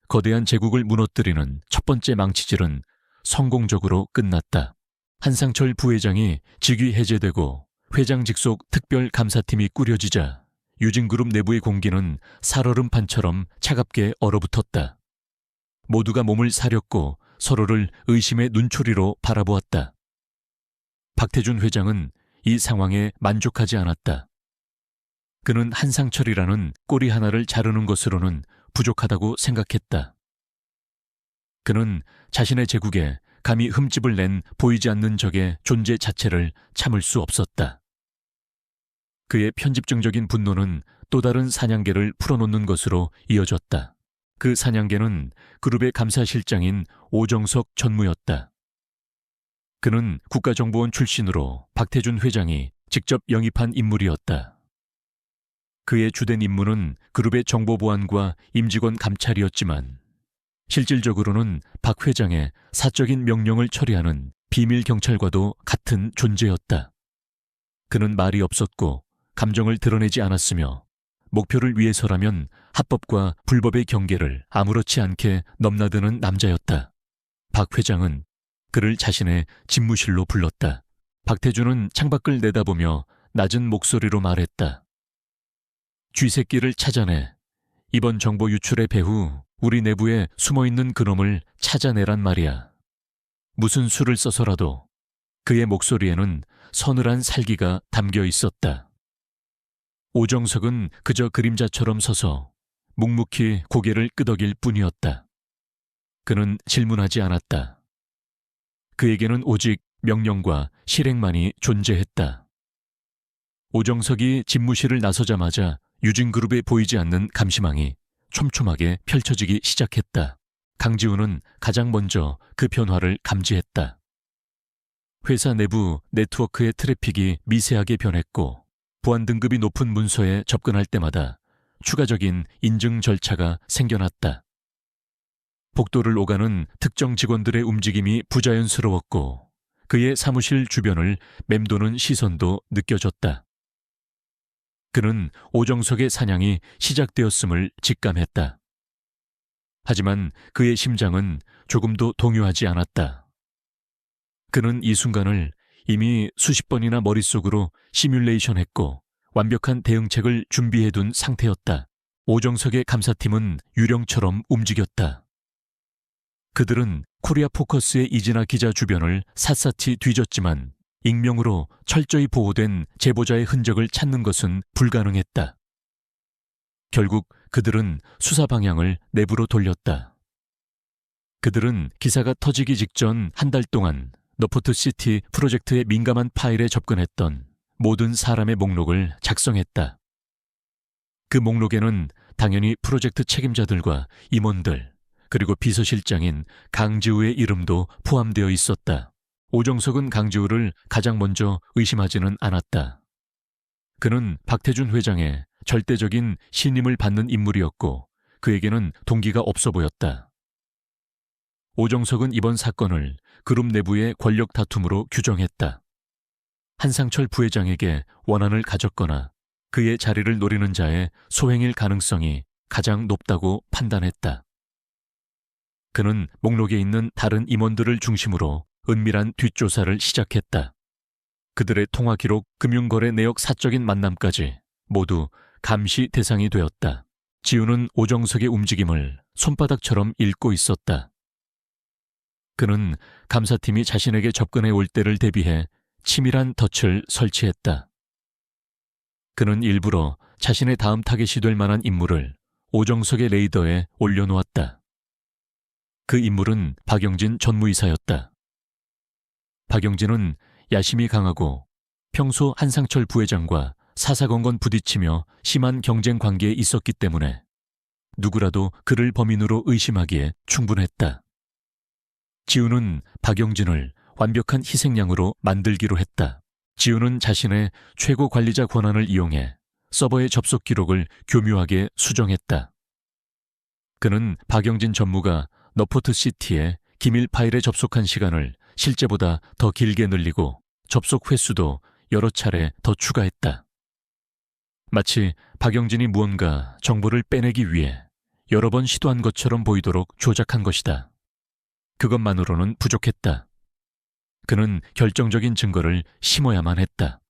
거대한 제국을 무너뜨리는 첫 번째 망치질은 성공적으로 끝났다. 한상철 부회장이 직위 해제되고 회장 직속 특별감사팀이 꾸려지자 유진그룹 내부의 공기는 살얼음판처럼 차갑게 얼어붙었다. 모두가 몸을 사렸고 서로를 의심의 눈초리로 바라보았다. 박태준 회장은 이 상황에 만족하지 않았다. 그는 한상철이라는 꼬리 하나를 자르는 것으로는 부족하다고 생각했다. 그는 자신의 제국에 감히 흠집을 낸 보이지 않는 적의 존재 자체를 참을 수 없었다. 그의 편집증적인 분노는 또 다른 사냥개를 풀어놓는 것으로 이어졌다. 그 사냥개는 그룹의 감사실장인 오정석 전무였다. 그는 국가정보원 출신으로 박태준 회장이 직접 영입한 인물이었다. 그의 주된 임무는 그룹의 정보 보안과 임직원 감찰이었지만 실질적으로는 박 회장의 사적인 명령을 처리하는 비밀 경찰과도 같은 존재였다. 그는 말이 없었고 감정을 드러내지 않았으며 목표를 위해서라면 합법과 불법의 경계를 아무렇지 않게 넘나드는 남자였다. 박 회장은 그를 자신의 집무실로 불렀다. 박태준은 창밖을 내다보며 낮은 목소리로 말했다. 쥐새끼를 찾아내. 이번 정보 유출의 배후 우리 내부에 숨어있는 그놈을 찾아내란 말이야. 무슨 수를 써서라도. 그의 목소리에는 서늘한 살기가 담겨 있었다. 오정석은 그저 그림자처럼 서서 묵묵히 고개를 끄덕일 뿐이었다. 그는 질문하지 않았다. 그에게는 오직 명령과 실행만이 존재했다. 오정석이 집무실을 나서자마자 유진그룹에 보이지 않는 감시망이 촘촘하게 펼쳐지기 시작했다. 강지우는 가장 먼저 그 변화를 감지했다. 회사 내부 네트워크의 트래픽이 미세하게 변했고 보안 등급이 높은 문서에 접근할 때마다 추가적인 인증 절차가 생겨났다. 복도를 오가는 특정 직원들의 움직임이 부자연스러웠고 그의 사무실 주변을 맴도는 시선도 느껴졌다. 그는 오정석의 사냥이 시작되었음을 직감했다. 하지만 그의 심장은 조금도 동요하지 않았다. 그는 이 순간을 이미 수십 번이나 머릿속으로 시뮬레이션했고 완벽한 대응책을 준비해둔 상태였다. 오정석의 감사팀은 유령처럼 움직였다. 그들은 코리아 포커스의 이진아 기자 주변을 샅샅이 뒤졌지만 익명으로 철저히 보호된 제보자의 흔적을 찾는 것은 불가능했다. 결국 그들은 수사 방향을 내부로 돌렸다. 그들은 기사가 터지기 직전 한 달 동안 너포트시티 프로젝트의 민감한 파일에 접근했던 모든 사람의 목록을 작성했다. 그 목록에는 당연히 프로젝트 책임자들과 임원들, 그리고 비서실장인 강지우의 이름도 포함되어 있었다. 오정석은 강지우를 가장 먼저 의심하지는 않았다. 그는 박태준 회장의 절대적인 신임을 받는 인물이었고 그에게는 동기가 없어 보였다. 오정석은 이번 사건을 그룹 내부의 권력 다툼으로 규정했다. 한상철 부회장에게 원한을 가졌거나 그의 자리를 노리는 자의 소행일 가능성이 가장 높다고 판단했다. 그는 목록에 있는 다른 임원들을 중심으로 은밀한 뒷조사를 시작했다. 그들의 통화 기록, 금융거래 내역 사적인 만남까지 모두 감시 대상이 되었다. 지우는 오정석의 움직임을 손바닥처럼 읽고 있었다. 그는 감사팀이 자신에게 접근해 올 때를 대비해 치밀한 덫을 설치했다. 그는 일부러 자신의 다음 타겟이 될 만한 인물을 오정석의 레이더에 올려놓았다. 그 인물은 박영진 전무이사였다. 박영진은 야심이 강하고 평소 한상철 부회장과 사사건건 부딪히며 심한 경쟁 관계에 있었기 때문에 누구라도 그를 범인으로 의심하기에 충분했다. 지우는 박영진을 완벽한 희생양으로 만들기로 했다. 지우는 자신의 최고 관리자 권한을 이용해 서버의 접속 기록을 교묘하게 수정했다. 그는 박영진 전무가 너포트시티의 기밀 파일에 접속한 시간을 실제보다 더 길게 늘리고 접속 횟수도 여러 차례 더 추가했다. 마치 박영진이 무언가 정보를 빼내기 위해 여러 번 시도한 것처럼 보이도록 조작한 것이다. 그것만으로는 부족했다. 그는 결정적인 증거를 심어야만 했다.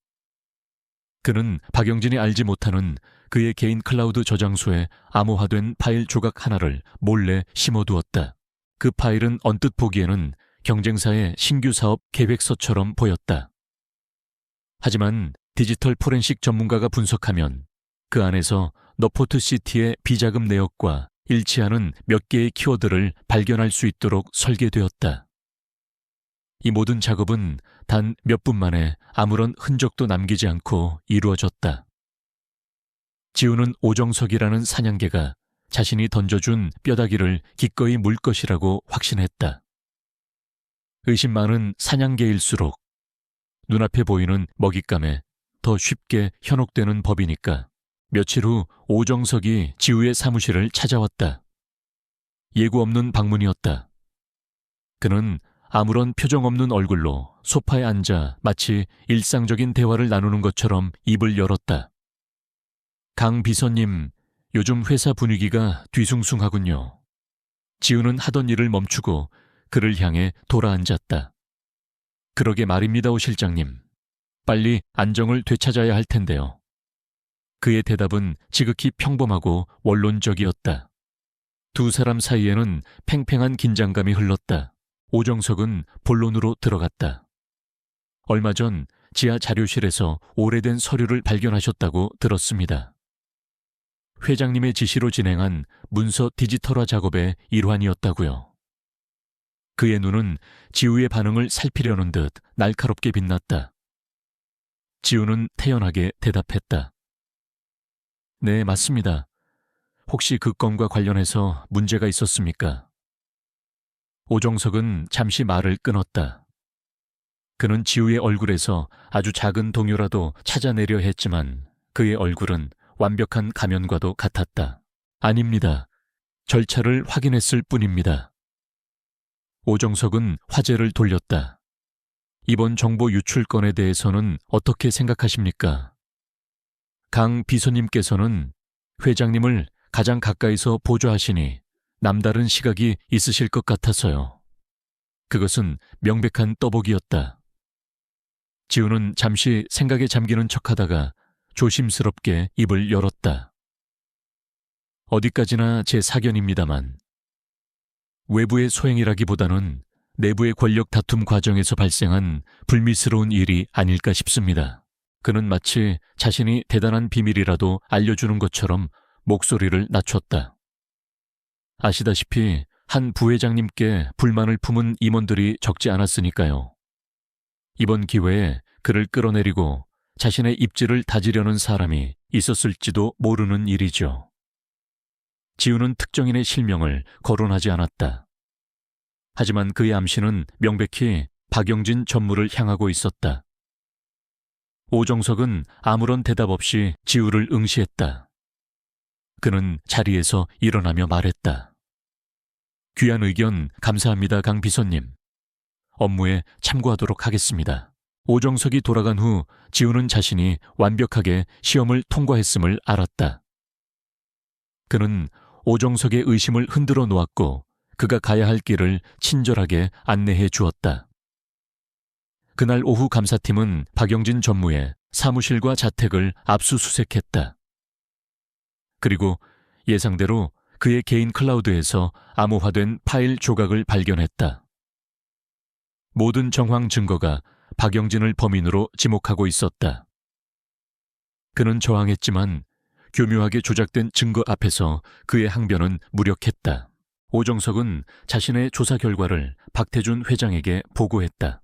그는 박영진이 알지 못하는 그의 개인 클라우드 저장소에 암호화된 파일 조각 하나를 몰래 심어두었다. 그 파일은 언뜻 보기에는 경쟁사의 신규 사업 계획서처럼 보였다. 하지만 디지털 포렌식 전문가가 분석하면 그 안에서 너포트시티의 비자금 내역과 일치하는 몇 개의 키워드를 발견할 수 있도록 설계되었다. 이 모든 작업은 단 몇 분 만에 아무런 흔적도 남기지 않고 이루어졌다. 지우는 오정석이라는 사냥개가 자신이 던져준 뼈다귀를 기꺼이 물 것이라고 확신했다. 의심 많은 사냥개일수록 눈앞에 보이는 먹잇감에 더 쉽게 현혹되는 법이니까 며칠 후 오정석이 지우의 사무실을 찾아왔다. 예고 없는 방문이었다. 그는 아무런 표정 없는 얼굴로 소파에 앉아 마치 일상적인 대화를 나누는 것처럼 입을 열었다. 강 비서님, 요즘 회사 분위기가 뒤숭숭하군요. 지우는 하던 일을 멈추고 그를 향해 돌아앉았다. 그러게 말입니다, 오 실장님. 빨리 안정을 되찾아야 할 텐데요. 그의 대답은 지극히 평범하고 원론적이었다. 두 사람 사이에는 팽팽한 긴장감이 흘렀다. 오정석은 본론으로 들어갔다. 얼마 전 지하 자료실에서 오래된 서류를 발견하셨다고 들었습니다. 회장님의 지시로 진행한 문서 디지털화 작업의 일환이었다고요. 그의 눈은 지우의 반응을 살피려는 듯 날카롭게 빛났다. 지우는 태연하게 대답했다. 네, 맞습니다. 혹시 그 건과 관련해서 문제가 있었습니까? 오정석은 잠시 말을 끊었다. 그는 지우의 얼굴에서 아주 작은 동요라도 찾아내려 했지만 그의 얼굴은 완벽한 가면과도 같았다. 아닙니다. 절차를 확인했을 뿐입니다. 오정석은 화제를 돌렸다. 이번 정보 유출 건에 대해서는 어떻게 생각하십니까? 강 비서님께서는 회장님을 가장 가까이서 보좌하시니 남다른 시각이 있으실 것 같아서요. 그것은 명백한 떠보기였다. 지우는 잠시 생각에 잠기는 척하다가 조심스럽게 입을 열었다. 어디까지나 제 사견입니다만 외부의 소행이라기보다는 내부의 권력 다툼 과정에서 발생한 불미스러운 일이 아닐까 싶습니다. 그는 마치 자신이 대단한 비밀이라도 알려주는 것처럼 목소리를 낮췄다. 아시다시피 한 부회장님께 불만을 품은 임원들이 적지 않았으니까요. 이번 기회에 그를 끌어내리고 자신의 입지를 다지려는 사람이 있었을지도 모르는 일이죠. 지우는 특정인의 실명을 거론하지 않았다. 하지만 그의 암시는 명백히 박영진 전무를 향하고 있었다. 오정석은 아무런 대답 없이 지우를 응시했다. 그는 자리에서 일어나며 말했다. 귀한 의견 감사합니다, 강 비서님. 업무에 참고하도록 하겠습니다. 오정석이 돌아간 후 지우는 자신이 완벽하게 시험을 통과했음을 알았다. 그는 오정석의 의심을 흔들어 놓았고 그가 가야 할 길을 친절하게 안내해 주었다. 그날 오후 감사팀은 박영진 전무의 사무실과 자택을 압수수색했다. 그리고 예상대로 그의 개인 클라우드에서 암호화된 파일 조각을 발견했다. 모든 정황 증거가 박영진을 범인으로 지목하고 있었다. 그는 저항했지만 교묘하게 조작된 증거 앞에서 그의 항변은 무력했다. 오정석은 자신의 조사 결과를 박태준 회장에게 보고했다.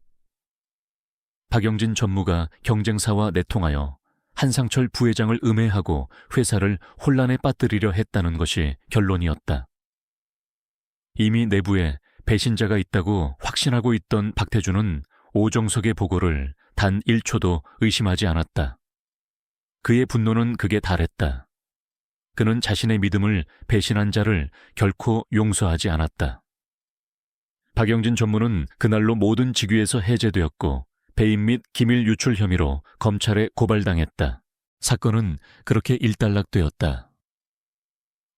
박영진 전무가 경쟁사와 내통하여 한상철 부회장을 음해하고 회사를 혼란에 빠뜨리려 했다는 것이 결론이었다. 이미 내부에 배신자가 있다고 확신하고 있던 박태준은 오정석의 보고를 단 1초도 의심하지 않았다. 그의 분노는 극에 달했다. 그는 자신의 믿음을 배신한 자를 결코 용서하지 않았다. 박영진 전무는 그날로 모든 직위에서 해제되었고 배임 및 기밀 유출 혐의로 검찰에 고발당했다. 사건은 그렇게 일단락되었다.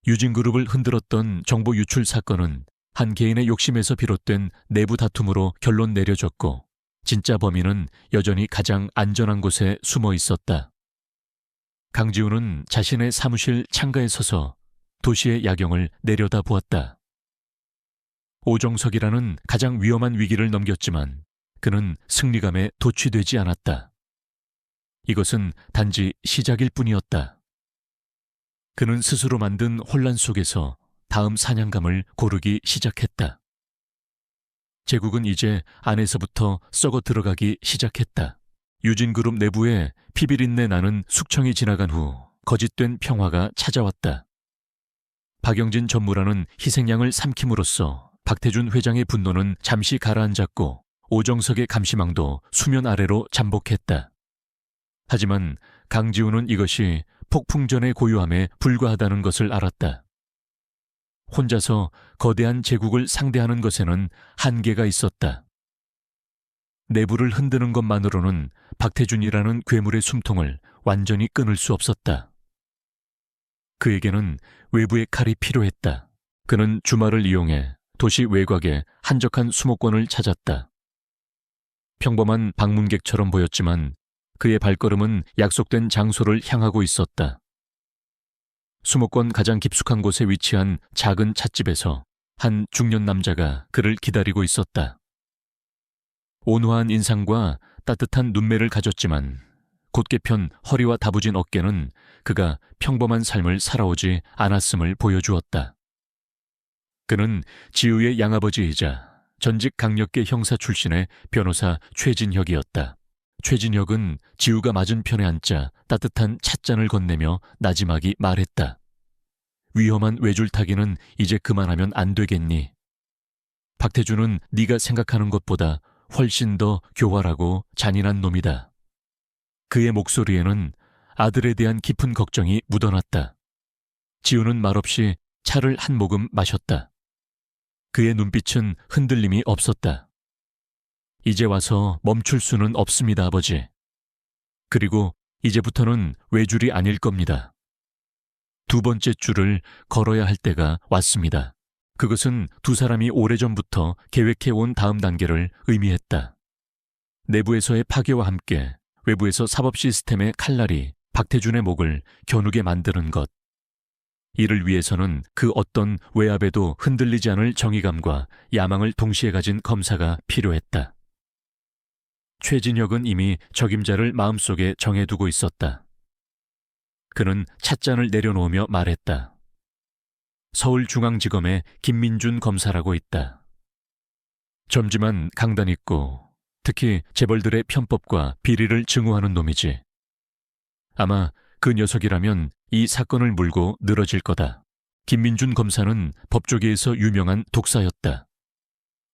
유진그룹을 흔들었던 정보 유출 사건은 한 개인의 욕심에서 비롯된 내부 다툼으로 결론 내려졌고 진짜 범인은 여전히 가장 안전한 곳에 숨어 있었다. 강지우는 자신의 사무실 창가에 서서 도시의 야경을 내려다보았다. 오정석이라는 가장 위험한 위기를 넘겼지만 그는 승리감에 도취되지 않았다. 이것은 단지 시작일 뿐이었다. 그는 스스로 만든 혼란 속에서 다음 사냥감을 고르기 시작했다. 제국은 이제 안에서부터 썩어 들어가기 시작했다. 유진그룹 내부에 피비린내 나는 숙청이 지나간 후 거짓된 평화가 찾아왔다. 박영진 전무라는 희생양을 삼킴으로써 박태준 회장의 분노는 잠시 가라앉았고 오정석의 감시망도 수면 아래로 잠복했다. 하지만 강지우는 이것이 폭풍전의 고요함에 불과하다는 것을 알았다. 혼자서 거대한 제국을 상대하는 것에는 한계가 있었다. 내부를 흔드는 것만으로는 박태준이라는 괴물의 숨통을 완전히 끊을 수 없었다. 그에게는 외부의 칼이 필요했다. 그는 주말을 이용해 도시 외곽에 한적한 수목권을 찾았다. 평범한 방문객처럼 보였지만 그의 발걸음은 약속된 장소를 향하고 있었다. 수목권 가장 깊숙한 곳에 위치한 작은 찻집에서 한 중년 남자가 그를 기다리고 있었다. 온화한 인상과 따뜻한 눈매를 가졌지만 곧게 편 허리와 다부진 어깨는 그가 평범한 삶을 살아오지 않았음을 보여주었다. 그는 지우의 양아버지이자 전직 강력계 형사 출신의 변호사 최진혁이었다. 최진혁은 지우가 맞은편에 앉자 따뜻한 찻잔을 건네며 나지막이 말했다. 위험한 외줄타기는 이제 그만하면 안 되겠니? 박태준은 네가 생각하는 것보다 훨씬 더 교활하고 잔인한 놈이다. 그의 목소리에는 아들에 대한 깊은 걱정이 묻어났다. 지우는 말없이 차를 한 모금 마셨다. 그의 눈빛은 흔들림이 없었다. 이제 와서 멈출 수는 없습니다, 아버지. 그리고 이제부터는 외줄이 아닐 겁니다. 두 번째 줄을 걸어야 할 때가 왔습니다. 그것은 두 사람이 오래전부터 계획해온 다음 단계를 의미했다. 내부에서의 파괴와 함께 외부에서 사법 시스템의 칼날이 박태준의 목을 겨누게 만드는 것. 이를 위해서는 그 어떤 외압에도 흔들리지 않을 정의감과 야망을 동시에 가진 검사가 필요했다. 최진혁은 이미 적임자를 마음속에 정해두고 있었다. 그는 찻잔을 내려놓으며 말했다. 서울중앙지검의 김민준 검사라고 있다. 젊지만 강단 있고 특히 재벌들의 편법과 비리를 증오하는 놈이지. 아마 그 녀석이라면 이 사건을 물고 늘어질 거다. 김민준 검사는 법조계에서 유명한 독사였다.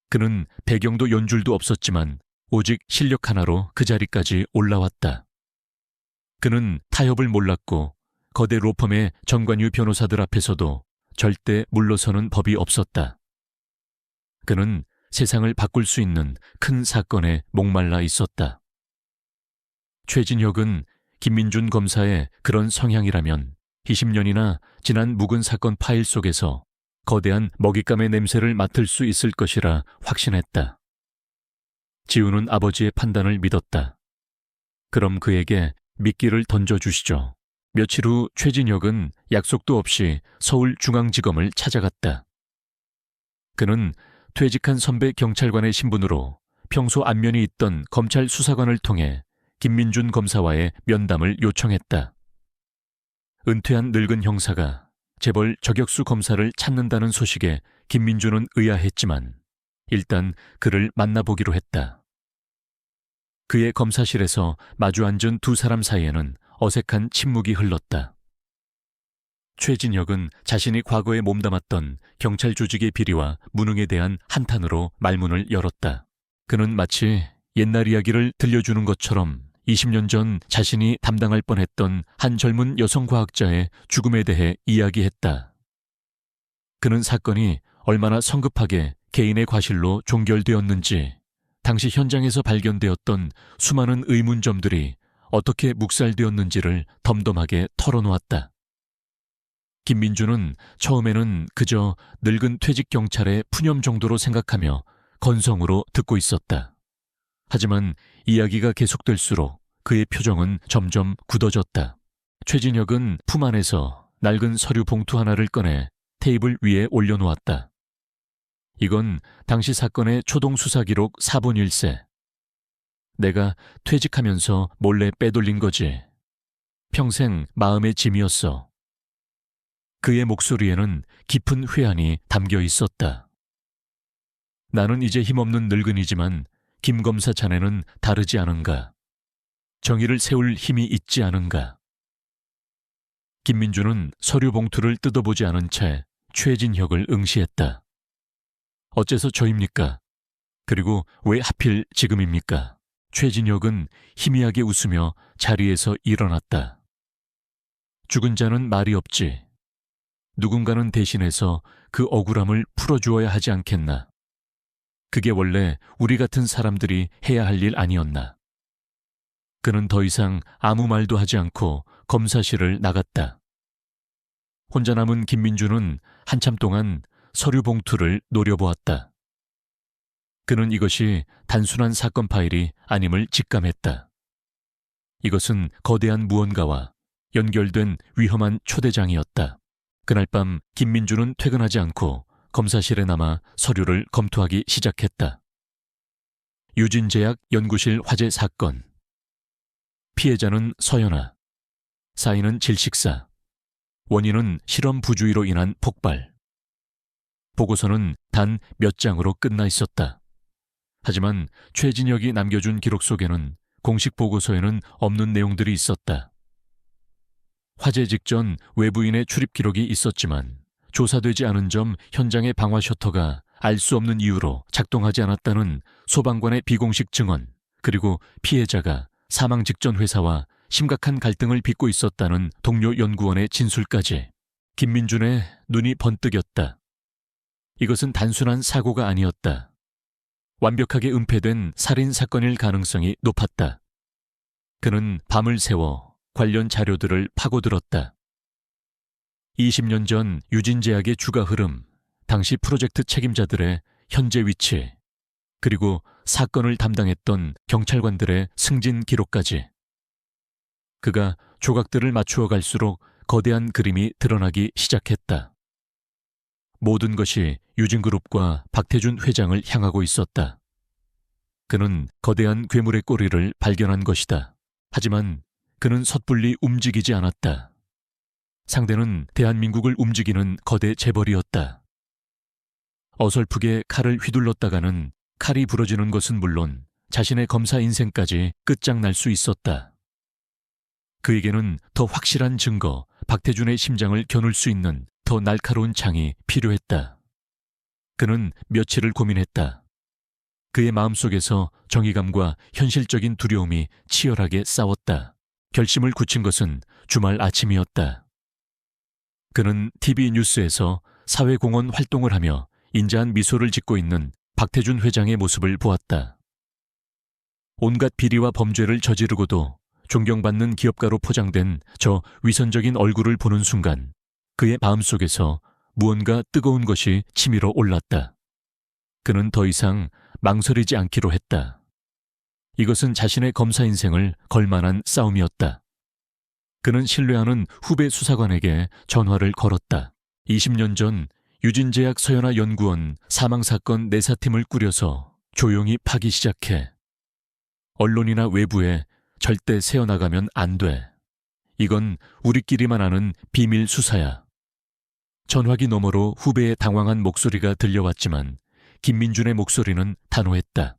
그는 배경도 연줄도 없었지만 오직 실력 하나로 그 자리까지 올라왔다. 그는 타협을 몰랐고 거대 로펌의 정관유 변호사들 앞에서도 절대 물러서는 법이 없었다. 그는 세상을 바꿀 수 있는 큰 사건에 목말라 있었다. 최진혁은 김민준 검사의 그런 성향이라면 20년이나 지난 묵은 사건 파일 속에서 거대한 먹잇감의 냄새를 맡을 수 있을 것이라 확신했다. 지우는 아버지의 판단을 믿었다. 그럼 그에게 미끼를 던져주시죠. 며칠 후 최진혁은 약속도 없이 서울중앙지검을 찾아갔다. 그는 퇴직한 선배 경찰관의 신분으로 평소 안면이 있던 검찰 수사관을 통해 김민준 검사와의 면담을 요청했다. 은퇴한 늙은 형사가 재벌 저격수 검사를 찾는다는 소식에 김민준은 의아했지만 일단 그를 만나보기로 했다. 그의 검사실에서 마주 앉은 두 사람 사이에는 어색한 침묵이 흘렀다. 최진혁은 자신이 과거에 몸담았던 경찰 조직의 비리와 무능에 대한 한탄으로 말문을 열었다. 그는 마치 옛날 이야기를 들려주는 것처럼 20년 전 자신이 담당할 뻔했던 한 젊은 여성 과학자의 죽음에 대해 이야기했다. 그는 사건이 얼마나 성급하게 개인의 과실로 종결되었는지, 당시 현장에서 발견되었던 수많은 의문점들이 어떻게 묵살되었는지를 덤덤하게 털어놓았다. 김민준은 처음에는 그저 늙은 퇴직 경찰의 푸념 정도로 생각하며 건성으로 듣고 있었다. 하지만 이야기가 계속될수록 그의 표정은 점점 굳어졌다. 최진혁은 품 안에서 낡은 서류 봉투 하나를 꺼내 테이블 위에 올려놓았다. 이건 당시 사건의 초동 수사 기록 4분 1세. 내가 퇴직하면서 몰래 빼돌린 거지. 평생 마음의 짐이었어. 그의 목소리에는 깊은 회한이 담겨 있었다. 나는 이제 힘없는 늙은이지만 김 검사 자네는 다르지 않은가? 정의를 세울 힘이 있지 않은가? 김민준은 서류 봉투를 뜯어보지 않은 채 최진혁을 응시했다. 어째서 저입니까? 그리고 왜 하필 지금입니까? 최진혁은 희미하게 웃으며 자리에서 일어났다. 죽은 자는 말이 없지. 누군가는 대신해서 그 억울함을 풀어주어야 하지 않겠나. 그게 원래 우리 같은 사람들이 해야 할 일 아니었나. 그는 더 이상 아무 말도 하지 않고 검사실을 나갔다. 혼자 남은 김민주는 한참 동안 서류 봉투를 노려보았다. 그는 이것이 단순한 사건 파일이 아님을 직감했다. 이것은 거대한 무언가와 연결된 위험한 초대장이었다. 그날 밤 김민주는 퇴근하지 않고 검사실에 남아 서류를 검토하기 시작했다. 유진제약 연구실 화재 사건. 피해자는 서연아. 사인은 질식사. 원인은 실험 부주의로 인한 폭발. 보고서는 단 몇 장으로 끝나 있었다. 하지만 최진혁이 남겨준 기록 속에는 공식 보고서에는 없는 내용들이 있었다. 화재 직전 외부인의 출입 기록이 있었지만 조사되지 않은 점 현장의 방화 셔터가 알 수 없는 이유로 작동하지 않았다는 소방관의 비공식 증언, 그리고 피해자가 사망 직전 회사와 심각한 갈등을 빚고 있었다는 동료 연구원의 진술까지. 김민준의 눈이 번뜩였다. 이것은 단순한 사고가 아니었다. 완벽하게 은폐된 살인 사건일 가능성이 높았다. 그는 밤을 새워 관련 자료들을 파고들었다. 20년 전 유진제약의 주가 흐름, 당시 프로젝트 책임자들의 현재 위치, 그리고 사건을 담당했던 경찰관들의 승진 기록까지. 그가 조각들을 맞추어 갈수록 거대한 그림이 드러나기 시작했다. 모든 것이 유진그룹과 박태준 회장을 향하고 있었다. 그는 거대한 괴물의 꼬리를 발견한 것이다. 하지만 그는 섣불리 움직이지 않았다. 상대는 대한민국을 움직이는 거대 재벌이었다. 어설프게 칼을 휘둘렀다가는 칼이 부러지는 것은 물론 자신의 검사 인생까지 끝장날 수 있었다. 그에게는 더 확실한 증거, 박태준의 심장을 겨눌 수 있는 더 날카로운 창이 필요했다. 그는 며칠을 고민했다. 그의 마음속에서 정의감과 현실적인 두려움이 치열하게 싸웠다. 결심을 굳힌 것은 주말 아침이었다. 그는 TV 뉴스에서 사회공헌 활동을 하며 인자한 미소를 짓고 있는 박태준 회장의 모습을 보았다. 온갖 비리와 범죄를 저지르고도 존경받는 기업가로 포장된 저 위선적인 얼굴을 보는 순간 그의 마음속에서 무언가 뜨거운 것이 치밀어 올랐다. 그는 더 이상 망설이지 않기로 했다. 이것은 자신의 검사 인생을 걸 만한 싸움이었다. 그는 신뢰하는 후배 수사관에게 전화를 걸었다. 20년 전 유진제약 서연아 연구원 사망사건 내사팀을 꾸려서 조용히 파기 시작해. 언론이나 외부에 절대 새어나가면 안 돼. 이건 우리끼리만 아는 비밀 수사야. 전화기 너머로 후배의 당황한 목소리가 들려왔지만 김민준의 목소리는 단호했다.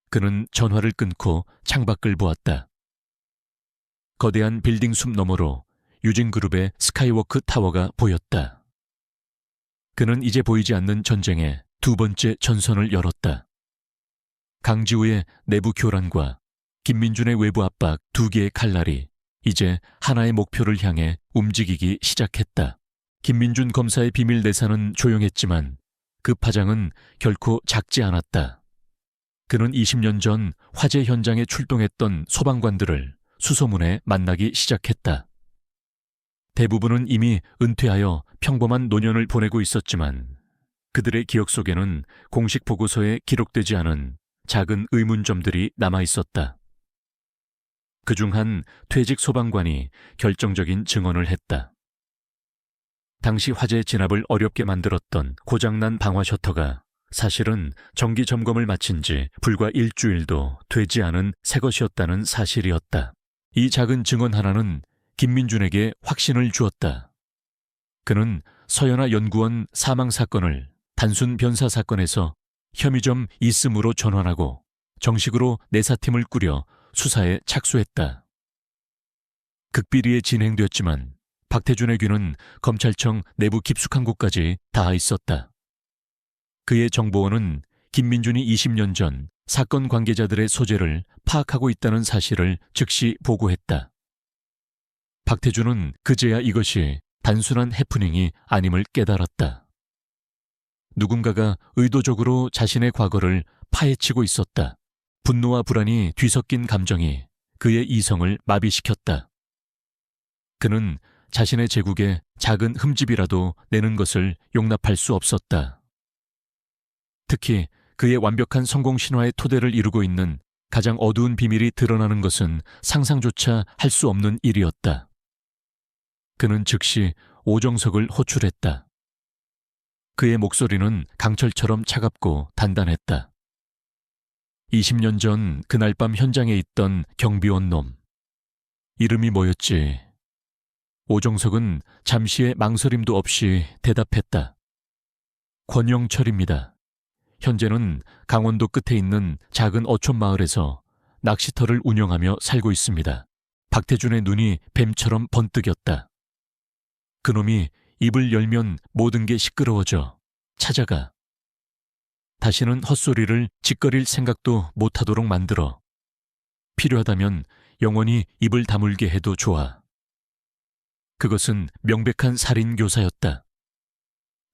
그는 전화를 끊고 창밖을 보았다. 거대한 빌딩 숲 너머로 유진그룹의 스카이워크 타워가 보였다. 그는 이제 보이지 않는 전쟁의 두 번째 전선을 열었다. 강지우의 내부 교란과 김민준의 외부 압박 두 개의 칼날이 이제 하나의 목표를 향해 움직이기 시작했다. 김민준 검사의 비밀 내사는 조용했지만 그 파장은 결코 작지 않았다. 그는 20년 전 화재 현장에 출동했던 소방관들을 수소문에 만나기 시작했다. 대부분은 이미 은퇴하여 평범한 노년을 보내고 있었지만 그들의 기억 속에는 공식 보고서에 기록되지 않은 작은 의문점들이 남아 있었다. 그중 한 퇴직 소방관이 결정적인 증언을 했다. 당시 화재 진압을 어렵게 만들었던 고장난 방화 셔터가 사실은 정기 점검을 마친 지 불과 일주일도 되지 않은 새 것이었다는 사실이었다. 이 작은 증언 하나는 김민준에게 확신을 주었다. 그는 서연아 연구원 사망 사건을 단순 변사 사건에서 혐의점 있음으로 전환하고 정식으로 내사팀을 꾸려 수사에 착수했다. 극비리에 진행되었지만 박태준의 귀는 검찰청 내부 깊숙한 곳까지 닿아 있었다. 그의 정보원은 김민준이 20년 전 사건 관계자들의 소재를 파악하고 있다는 사실을 즉시 보고했다. 박태준은 그제야 이것이 단순한 해프닝이 아님을 깨달았다. 누군가가 의도적으로 자신의 과거를 파헤치고 있었다. 분노와 불안이 뒤섞인 감정이 그의 이성을 마비시켰다. 그는 자신의 제국에 작은 흠집이라도 내는 것을 용납할 수 없었다. 특히 그의 완벽한 성공 신화의 토대를 이루고 있는 가장 어두운 비밀이 드러나는 것은 상상조차 할 수 없는 일이었다. 그는 즉시 오정석을 호출했다. 그의 목소리는 강철처럼 차갑고 단단했다. 20년 전 그날 밤 현장에 있던 경비원 놈. 이름이 뭐였지? 오정석은 잠시의 망설임도 없이 대답했다. 권영철입니다. 현재는 강원도 끝에 있는 작은 어촌 마을에서 낚시터를 운영하며 살고 있습니다. 박태준의 눈이 뱀처럼 번뜩였다. 그놈이 입을 열면 모든 게 시끄러워져. 찾아가. 다시는 헛소리를 짓거릴 생각도 못하도록 만들어. 필요하다면 영원히 입을 다물게 해도 좋아. 그것은 명백한 살인교사였다.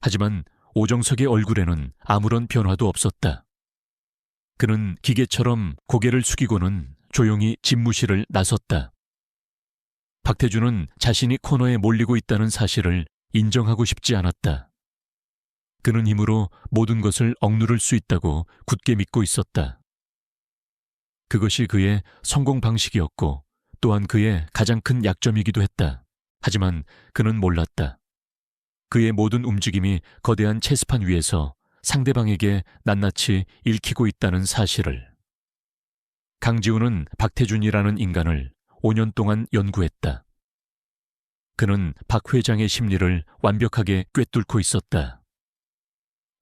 하지만 오정석의 얼굴에는 아무런 변화도 없었다. 그는 기계처럼 고개를 숙이고는 조용히 집무실을 나섰다. 박태준은 자신이 코너에 몰리고 있다는 사실을 인정하고 싶지 않았다. 그는 힘으로 모든 것을 억누를 수 있다고 굳게 믿고 있었다. 그것이 그의 성공 방식이었고 또한 그의 가장 큰 약점이기도 했다. 하지만 그는 몰랐다. 그의 모든 움직임이 거대한 체스판 위에서 상대방에게 낱낱이 읽히고 있다는 사실을. 강지훈은 박태준이라는 인간을 5년 동안 연구했다. 그는 박 회장의 심리를 완벽하게 꿰뚫고 있었다.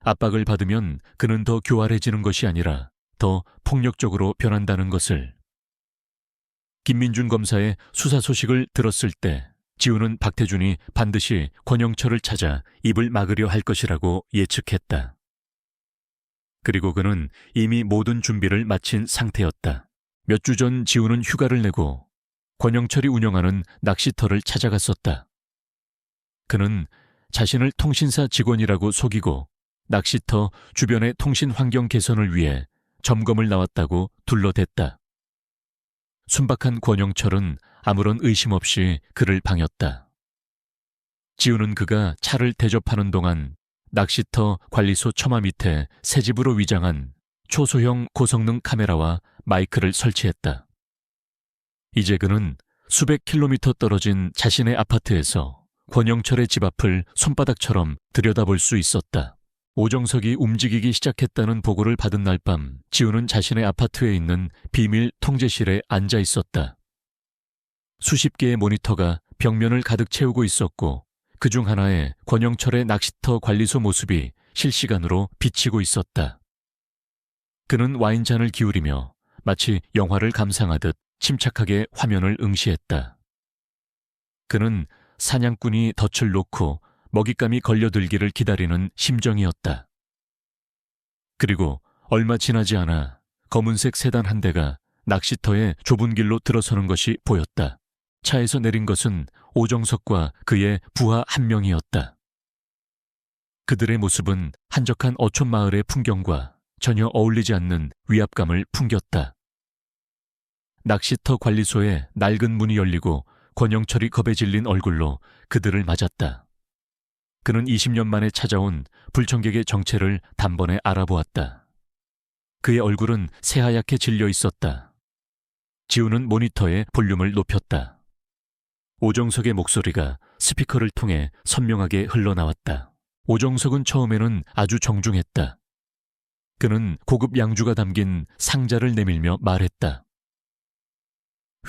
압박을 받으면 그는 더 교활해지는 것이 아니라 더 폭력적으로 변한다는 것을. 김민준 검사의 수사 소식을 들었을 때 지훈은 박태준이 반드시 권영철을 찾아 입을 막으려 할 것이라고 예측했다. 그리고 그는 이미 모든 준비를 마친 상태였다. 몇 주 전 지훈은 휴가를 내고 권영철이 운영하는 낚시터를 찾아갔었다. 그는 자신을 통신사 직원이라고 속이고 낚시터 주변의 통신 환경 개선을 위해 점검을 나왔다고 둘러댔다. 순박한 권영철은 아무런 의심 없이 그를 방했다. 지훈은 그가 차를 대접하는 동안 낚시터 관리소 처마 밑에 새 집으로 위장한 초소형 고성능 카메라와 마이크를 설치했다. 이제 그는 수백 킬로미터 떨어진 자신의 아파트에서 권영철의 집 앞을 손바닥처럼 들여다볼 수 있었다. 오정석이 움직이기 시작했다는 보고를 받은 날 밤 지훈은 자신의 아파트에 있는 비밀 통제실에 앉아 있었다. 수십 개의 모니터가 벽면을 가득 채우고 있었고 그중 하나에 권영철의 낚시터 관리소 모습이 실시간으로 비치고 있었다. 그는 와인잔을 기울이며 마치 영화를 감상하듯 침착하게 화면을 응시했다. 그는 사냥꾼이 덫을 놓고 먹잇감이 걸려들기를 기다리는 심정이었다. 그리고 얼마 지나지 않아 검은색 세단 한 대가 낚시터의 좁은 길로 들어서는 것이 보였다. 차에서 내린 것은 오정석과 그의 부하 한 명이었다. 그들의 모습은 한적한 어촌 마을의 풍경과 전혀 어울리지 않는 위압감을 풍겼다. 낚시터 관리소의 낡은 문이 열리고 권영철이 겁에 질린 얼굴로 그들을 맞았다. 그는 20년 만에 찾아온 불청객의 정체를 단번에 알아보았다. 그의 얼굴은 새하얗게 질려 있었다. 지훈은 모니터에 볼륨을 높였다. 오정석의 목소리가 스피커를 통해 선명하게 흘러나왔다. 오정석은 처음에는 아주 정중했다. 그는 고급 양주가 담긴 상자를 내밀며 말했다.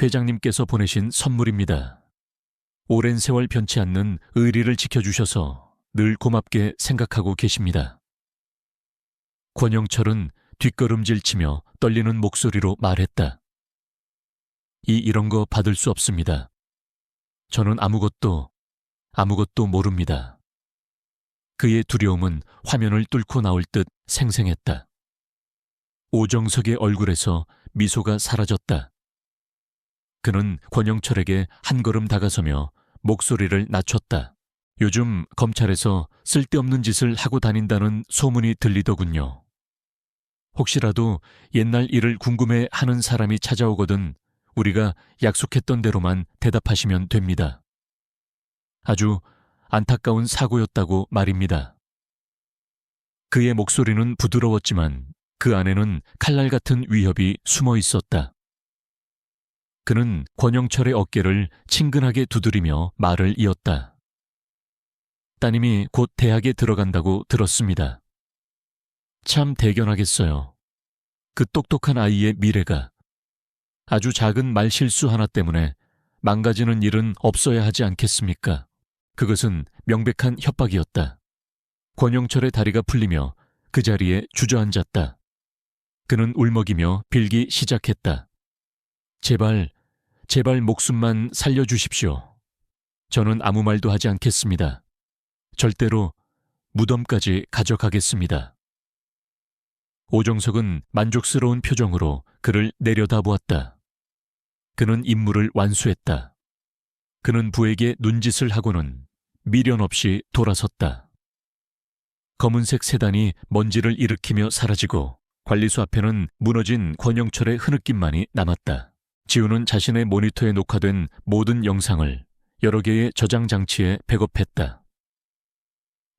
회장님께서 보내신 선물입니다. 오랜 세월 변치 않는 의리를 지켜주셔서 늘 고맙게 생각하고 계십니다. 권영철은 뒷걸음질치며 떨리는 목소리로 말했다. 이런 거 받을 수 없습니다. 저는 아무것도 모릅니다. 그의 두려움은 화면을 뚫고 나올 듯 생생했다. 오정석의 얼굴에서 미소가 사라졌다. 그는 권영철에게 한 걸음 다가서며 목소리를 낮췄다. 요즘 검찰에서 쓸데없는 짓을 하고 다닌다는 소문이 들리더군요. 혹시라도 옛날 일을 궁금해하는 사람이 찾아오거든 우리가 약속했던 대로만 대답하시면 됩니다. 아주 안타까운 사고였다고 말입니다. 그의 목소리는 부드러웠지만 그 안에는 칼날 같은 위협이 숨어 있었다. 그는 권영철의 어깨를 친근하게 두드리며 말을 이었다. 따님이 곧 대학에 들어간다고 들었습니다. 참 대견하겠어요. 그 똑똑한 아이의 미래가. 아주 작은 말실수 하나 때문에 망가지는 일은 없어야 하지 않겠습니까? 그것은 명백한 협박이었다. 권영철의 다리가 풀리며 그 자리에 주저앉았다. 그는 울먹이며 빌기 시작했다. 제발 목숨만 살려주십시오. 저는 아무 말도 하지 않겠습니다. 절대로 무덤까지 가져가겠습니다. 오정석은 만족스러운 표정으로 그를 내려다보았다. 그는 임무를 완수했다. 그는 부에게 눈짓을 하고는 미련 없이 돌아섰다. 검은색 세단이 먼지를 일으키며 사라지고 관리소 앞에는 무너진 권영철의 흐느낌만이 남았다. 지우는 자신의 모니터에 녹화된 모든 영상을 여러 개의 저장 장치에 백업했다.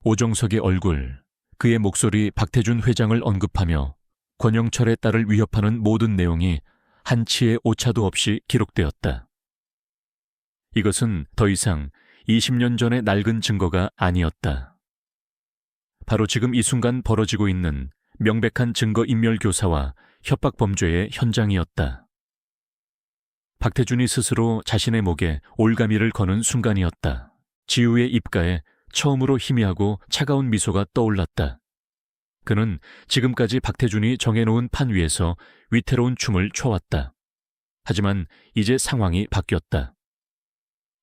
오정석의 얼굴, 그의 목소리 박태준 회장을 언급하며 권영철의 딸을 위협하는 모든 내용이 한치의 오차도 없이 기록되었다. 이것은 더 이상 20년 전의 낡은 증거가 아니었다. 바로 지금 이 순간 벌어지고 있는 명백한 증거인멸 교사와 협박 범죄의 현장이었다. 박태준이 스스로 자신의 목에 올가미를 거는 순간이었다. 지우의 입가에 처음으로 희미하고 차가운 미소가 떠올랐다. 그는 지금까지 박태준이 정해놓은 판 위에서 위태로운 춤을 춰왔다. 하지만 이제 상황이 바뀌었다.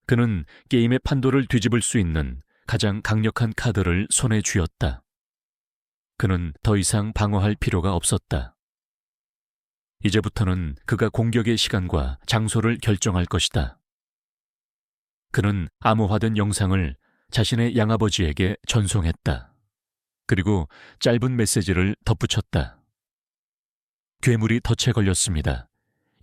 그는 게임의 판도를 뒤집을 수 있는 가장 강력한 카드를 손에 쥐었다. 그는 더 이상 방어할 필요가 없었다. 이제부터는 그가 공격의 시간과 장소를 결정할 것이다. 그는 암호화된 영상을 자신의 양아버지에게 전송했다. 그리고 짧은 메시지를 덧붙였다. 괴물이 덫에 걸렸습니다.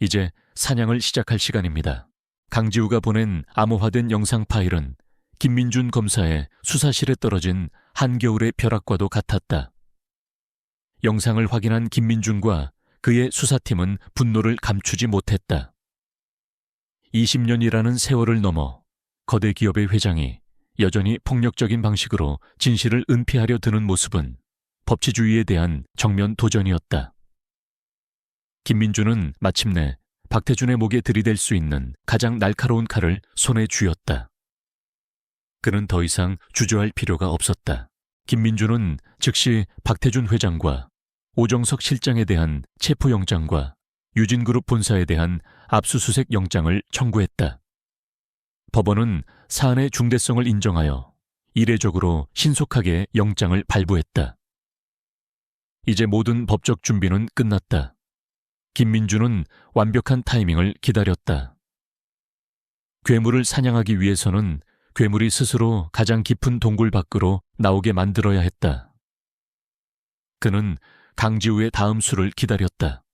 이제 사냥을 시작할 시간입니다. 강지우가 보낸 암호화된 영상 파일은 김민준 검사의 수사실에 떨어진 한겨울의 벼락과도 같았다. 영상을 확인한 김민준과 그의 수사팀은 분노를 감추지 못했다. 20년이라는 세월을 넘어 거대 기업의 회장이 여전히 폭력적인 방식으로 진실을 은폐하려 드는 모습은 법치주의에 대한 정면 도전이었다. 김민준은 마침내 박태준의 목에 들이댈 수 있는 가장 날카로운 칼을 손에 쥐었다. 그는 더 이상 주저할 필요가 없었다. 김민준은 즉시 박태준 회장과 오정석 실장에 대한 체포영장과 유진그룹 본사에 대한 압수수색 영장을 청구했다. 법원은 사안의 중대성을 인정하여 이례적으로 신속하게 영장을 발부했다. 이제 모든 법적 준비는 끝났다. 김민준은 완벽한 타이밍을 기다렸다. 괴물을 사냥하기 위해서는 괴물이 스스로 가장 깊은 동굴 밖으로 나오게 만들어야 했다. 그는 강지우의 다음 수를 기다렸다.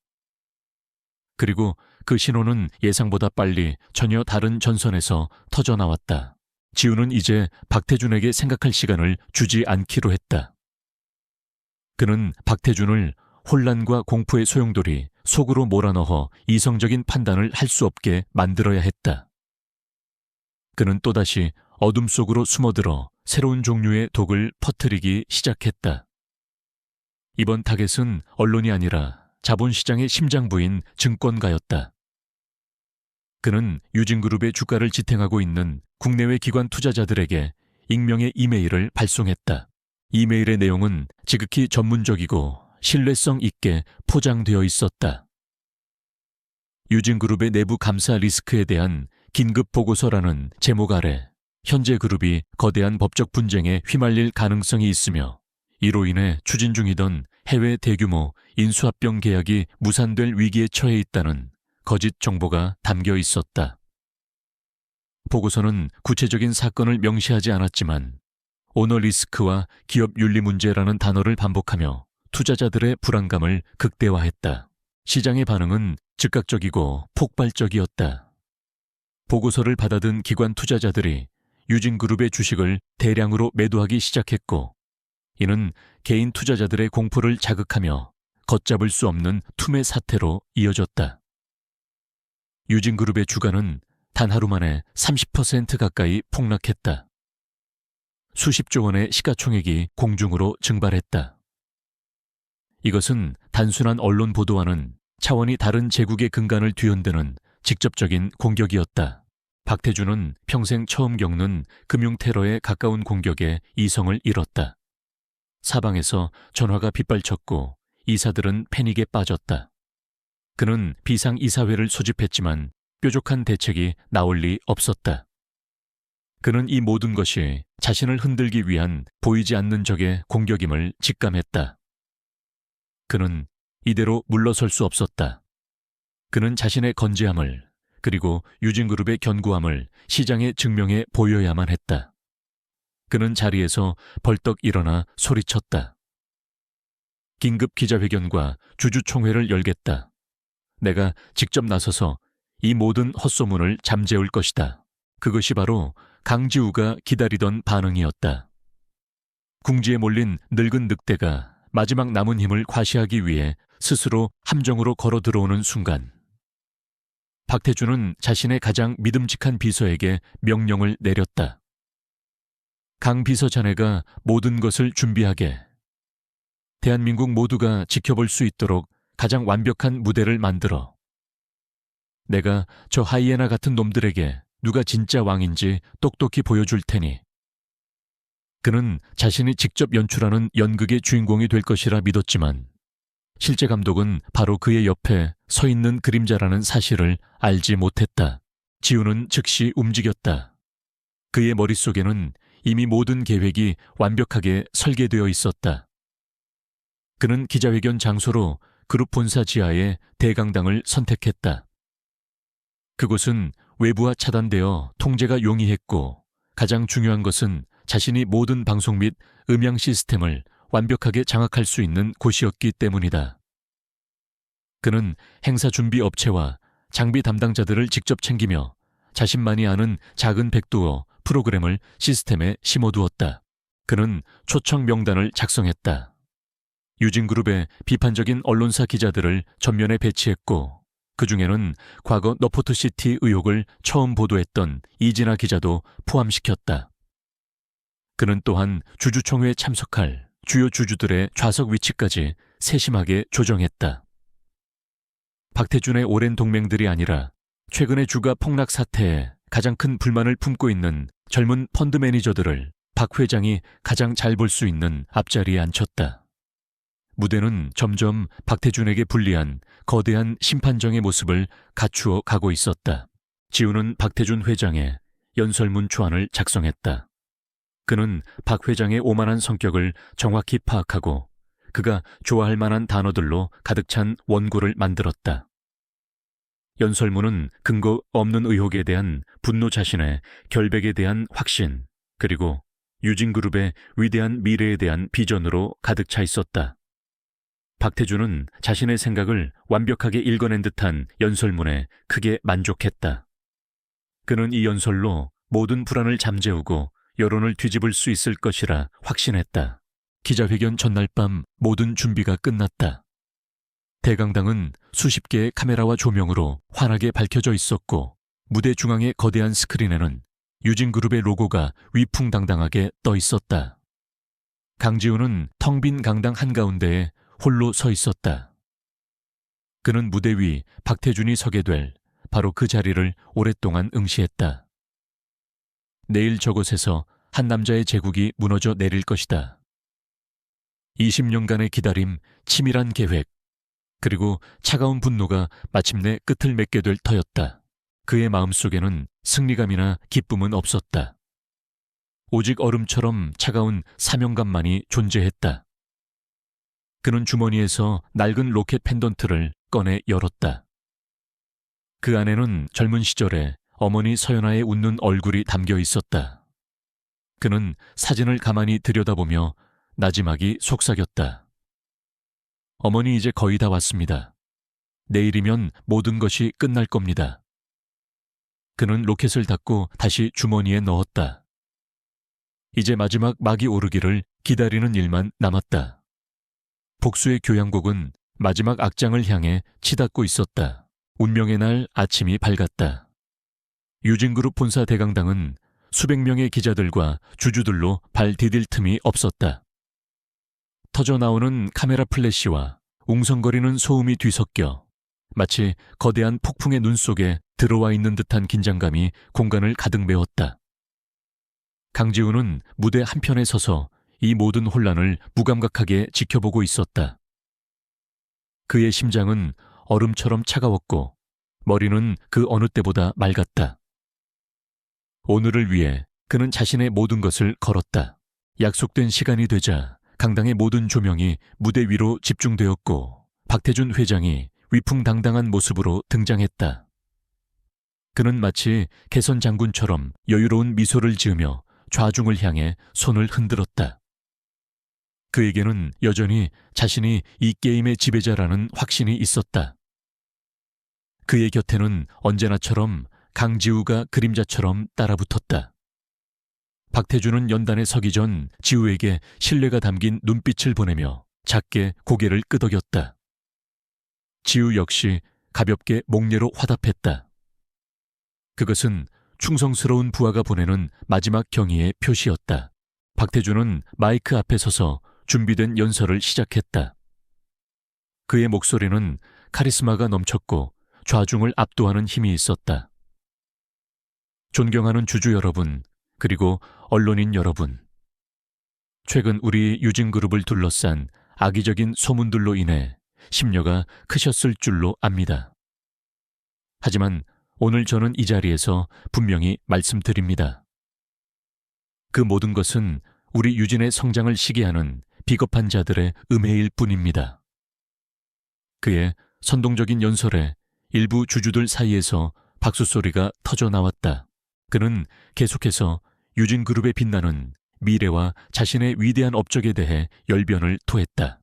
그리고 그 신호는 예상보다 빨리 전혀 다른 전선에서 터져나왔다. 지우는 이제 박태준에게 생각할 시간을 주지 않기로 했다. 그는 박태준을 혼란과 공포의 소용돌이 속으로 몰아넣어 이성적인 판단을 할 수 없게 만들어야 했다. 그는 또다시 어둠 속으로 숨어들어 새로운 종류의 독을 퍼뜨리기 시작했다. 이번 타겟은 언론이 아니라 자본시장의 심장부인 증권가였다. 그는 유진그룹의 주가를 지탱하고 있는 국내외 기관 투자자들에게 익명의 이메일을 발송했다. 이메일의 내용은 지극히 전문적이고 신뢰성 있게 포장되어 있었다. 유진그룹의 내부 감사 리스크에 대한 긴급 보고서라는 제목 아래 현재 그룹이 거대한 법적 분쟁에 휘말릴 가능성이 있으며 이로 인해 추진 중이던 해외 대규모 인수합병 계약이 무산될 위기에 처해 있다는 거짓 정보가 담겨 있었다. 보고서는 구체적인 사건을 명시하지 않았지만 오너 리스크와 기업 윤리 문제라는 단어를 반복하며 투자자들의 불안감을 극대화했다. 시장의 반응은 즉각적이고 폭발적이었다. 보고서를 받아든 기관 투자자들이 유진그룹의 주식을 대량으로 매도하기 시작했고, 이는 개인 투자자들의 공포를 자극하며 걷잡을 수 없는 투매 사태로 이어졌다. 유진그룹의 주가는 단 하루 만에 30% 가까이 폭락했다. 수십조 원의 시가총액이 공중으로 증발했다. 이것은 단순한 언론 보도와는 차원이 다른 제국의 근간을 뒤흔드는 직접적인 공격이었다. 박태준은 평생 처음 겪는 금융테러에 가까운 공격에 이성을 잃었다. 사방에서 전화가 빗발쳤고 이사들은 패닉에 빠졌다. 그는 비상이사회를 소집했지만 뾰족한 대책이 나올 리 없었다. 그는 이 모든 것이 자신을 흔들기 위한 보이지 않는 적의 공격임을 직감했다. 그는 이대로 물러설 수 없었다. 그는 자신의 건재함을, 그리고 유진그룹의 견고함을 시장에 증명해 보여야만 했다. 그는 자리에서 벌떡 일어나 소리쳤다. 긴급 기자회견과 주주총회를 열겠다. 내가 직접 나서서 이 모든 헛소문을 잠재울 것이다. 그것이 바로 강지우가 기다리던 반응이었다. 궁지에 몰린 늙은 늑대가 마지막 남은 힘을 과시하기 위해 스스로 함정으로 걸어 들어오는 순간, 박태준은 자신의 가장 믿음직한 비서에게 명령을 내렸다. 강 비서 자네가 모든 것을 준비하게. 대한민국 모두가 지켜볼 수 있도록 가장 완벽한 무대를 만들어. 내가 저 하이에나 같은 놈들에게 누가 진짜 왕인지 똑똑히 보여줄 테니. 그는 자신이 직접 연출하는 연극의 주인공이 될 것이라 믿었지만 실제 감독은 바로 그의 옆에 서 있는 그림자라는 사실을 알지 못했다. 지우는 즉시 움직였다. 그의 머릿속에는 이미 모든 계획이 완벽하게 설계되어 있었다. 그는 기자회견 장소로 그룹 본사 지하의 대강당을 선택했다. 그곳은 외부와 차단되어 통제가 용이했고, 가장 중요한 것은 자신이 모든 방송 및 음향 시스템을 완벽하게 장악할 수 있는 곳이었기 때문이다. 그는 행사 준비 업체와 장비 담당자들을 직접 챙기며 자신만이 아는 작은 백도어 프로그램을 시스템에 심어두었다. 그는 초청 명단을 작성했다. 유진그룹의 비판적인 언론사 기자들을 전면에 배치했고, 그 중에는 과거 너포트시티 의혹을 처음 보도했던 이진아 기자도 포함시켰다. 그는 또한 주주총회에 참석할 주요 주주들의 좌석 위치까지 세심하게 조정했다. 박태준의 오랜 동맹들이 아니라 최근의 주가 폭락 사태에 가장 큰 불만을 품고 있는 젊은 펀드 매니저들을 박 회장이 가장 잘 볼 수 있는 앞자리에 앉혔다. 무대는 점점 박태준에게 불리한 거대한 심판정의 모습을 갖추어 가고 있었다. 지우는 박태준 회장의 연설문 초안을 작성했다. 그는 박 회장의 오만한 성격을 정확히 파악하고 그가 좋아할 만한 단어들로 가득 찬 원고를 만들었다. 연설문은 근거 없는 의혹에 대한 분노 자신의 결백에 대한 확신, 그리고 유진그룹의 위대한 미래에 대한 비전으로 가득 차 있었다. 박태준은 자신의 생각을 완벽하게 읽어낸 듯한 연설문에 크게 만족했다. 그는 이 연설로 모든 불안을 잠재우고 여론을 뒤집을 수 있을 것이라 확신했다. 기자회견 전날 밤 모든 준비가 끝났다. 대강당은 수십 개의 카메라와 조명으로 환하게 밝혀져 있었고, 무대 중앙의 거대한 스크린에는 유진그룹의 로고가 위풍당당하게 떠 있었다. 강지우는 텅 빈 강당 한가운데에 홀로 서 있었다. 그는 무대 위 박태준이 서게 될 바로 그 자리를 오랫동안 응시했다. 내일 저곳에서 한 남자의 제국이 무너져 내릴 것이다. 20년간의 기다림, 치밀한 계획, 그리고 차가운 분노가 마침내 끝을 맺게 될 터였다. 그의 마음속에는 승리감이나 기쁨은 없었다. 오직 얼음처럼 차가운 사명감만이 존재했다. 그는 주머니에서 낡은 로켓 펜던트를 꺼내 열었다. 그 안에는 젊은 시절에 어머니 서연아의 웃는 얼굴이 담겨 있었다. 그는 사진을 가만히 들여다보며 나지막이 속삭였다. 어머니 이제 거의 다 왔습니다. 내일이면 모든 것이 끝날 겁니다. 그는 로켓을 닫고 다시 주머니에 넣었다. 이제 마지막 막이 오르기를 기다리는 일만 남았다. 복수의 교향곡은 마지막 악장을 향해 치닫고 있었다. 운명의 날 아침이 밝았다. 유진그룹 본사 대강당은 수백 명의 기자들과 주주들로 발 디딜 틈이 없었다. 터져나오는 카메라 플래시와 웅성거리는 소음이 뒤섞여 마치 거대한 폭풍의 눈 속에 들어와 있는 듯한 긴장감이 공간을 가득 메웠다. 강지훈은 무대 한편에 서서 이 모든 혼란을 무감각하게 지켜보고 있었다. 그의 심장은 얼음처럼 차가웠고 머리는 그 어느 때보다 맑았다. 오늘을 위해 그는 자신의 모든 것을 걸었다. 약속된 시간이 되자 강당의 모든 조명이 무대 위로 집중되었고 박태준 회장이 위풍당당한 모습으로 등장했다. 그는 마치 개선 장군처럼 여유로운 미소를 지으며 좌중을 향해 손을 흔들었다. 그에게는 여전히 자신이 이 게임의 지배자라는 확신이 있었다. 그의 곁에는 언제나처럼 강지우가 그림자처럼 따라붙었다. 박태준은 연단에 서기 전 지우에게 신뢰가 담긴 눈빛을 보내며 작게 고개를 끄덕였다. 지우 역시 가볍게 목례로 화답했다. 그것은 충성스러운 부하가 보내는 마지막 경의의 표시였다. 박태준은 마이크 앞에 서서 준비된 연설을 시작했다. 그의 목소리는 카리스마가 넘쳤고 좌중을 압도하는 힘이 있었다. 존경하는 주주 여러분, 그리고 언론인 여러분. 최근 우리 유진그룹을 둘러싼 악의적인 소문들로 인해 심려가 크셨을 줄로 압니다. 하지만 오늘 저는 이 자리에서 분명히 말씀드립니다. 그 모든 것은 우리 유진의 성장을 시기하는 비겁한 자들의 음해일 뿐입니다. 그의 선동적인 연설에 일부 주주들 사이에서 박수소리가 터져 나왔다. 그는 계속해서 유진그룹에 빛나는 미래와 자신의 위대한 업적에 대해 열변을 토했다.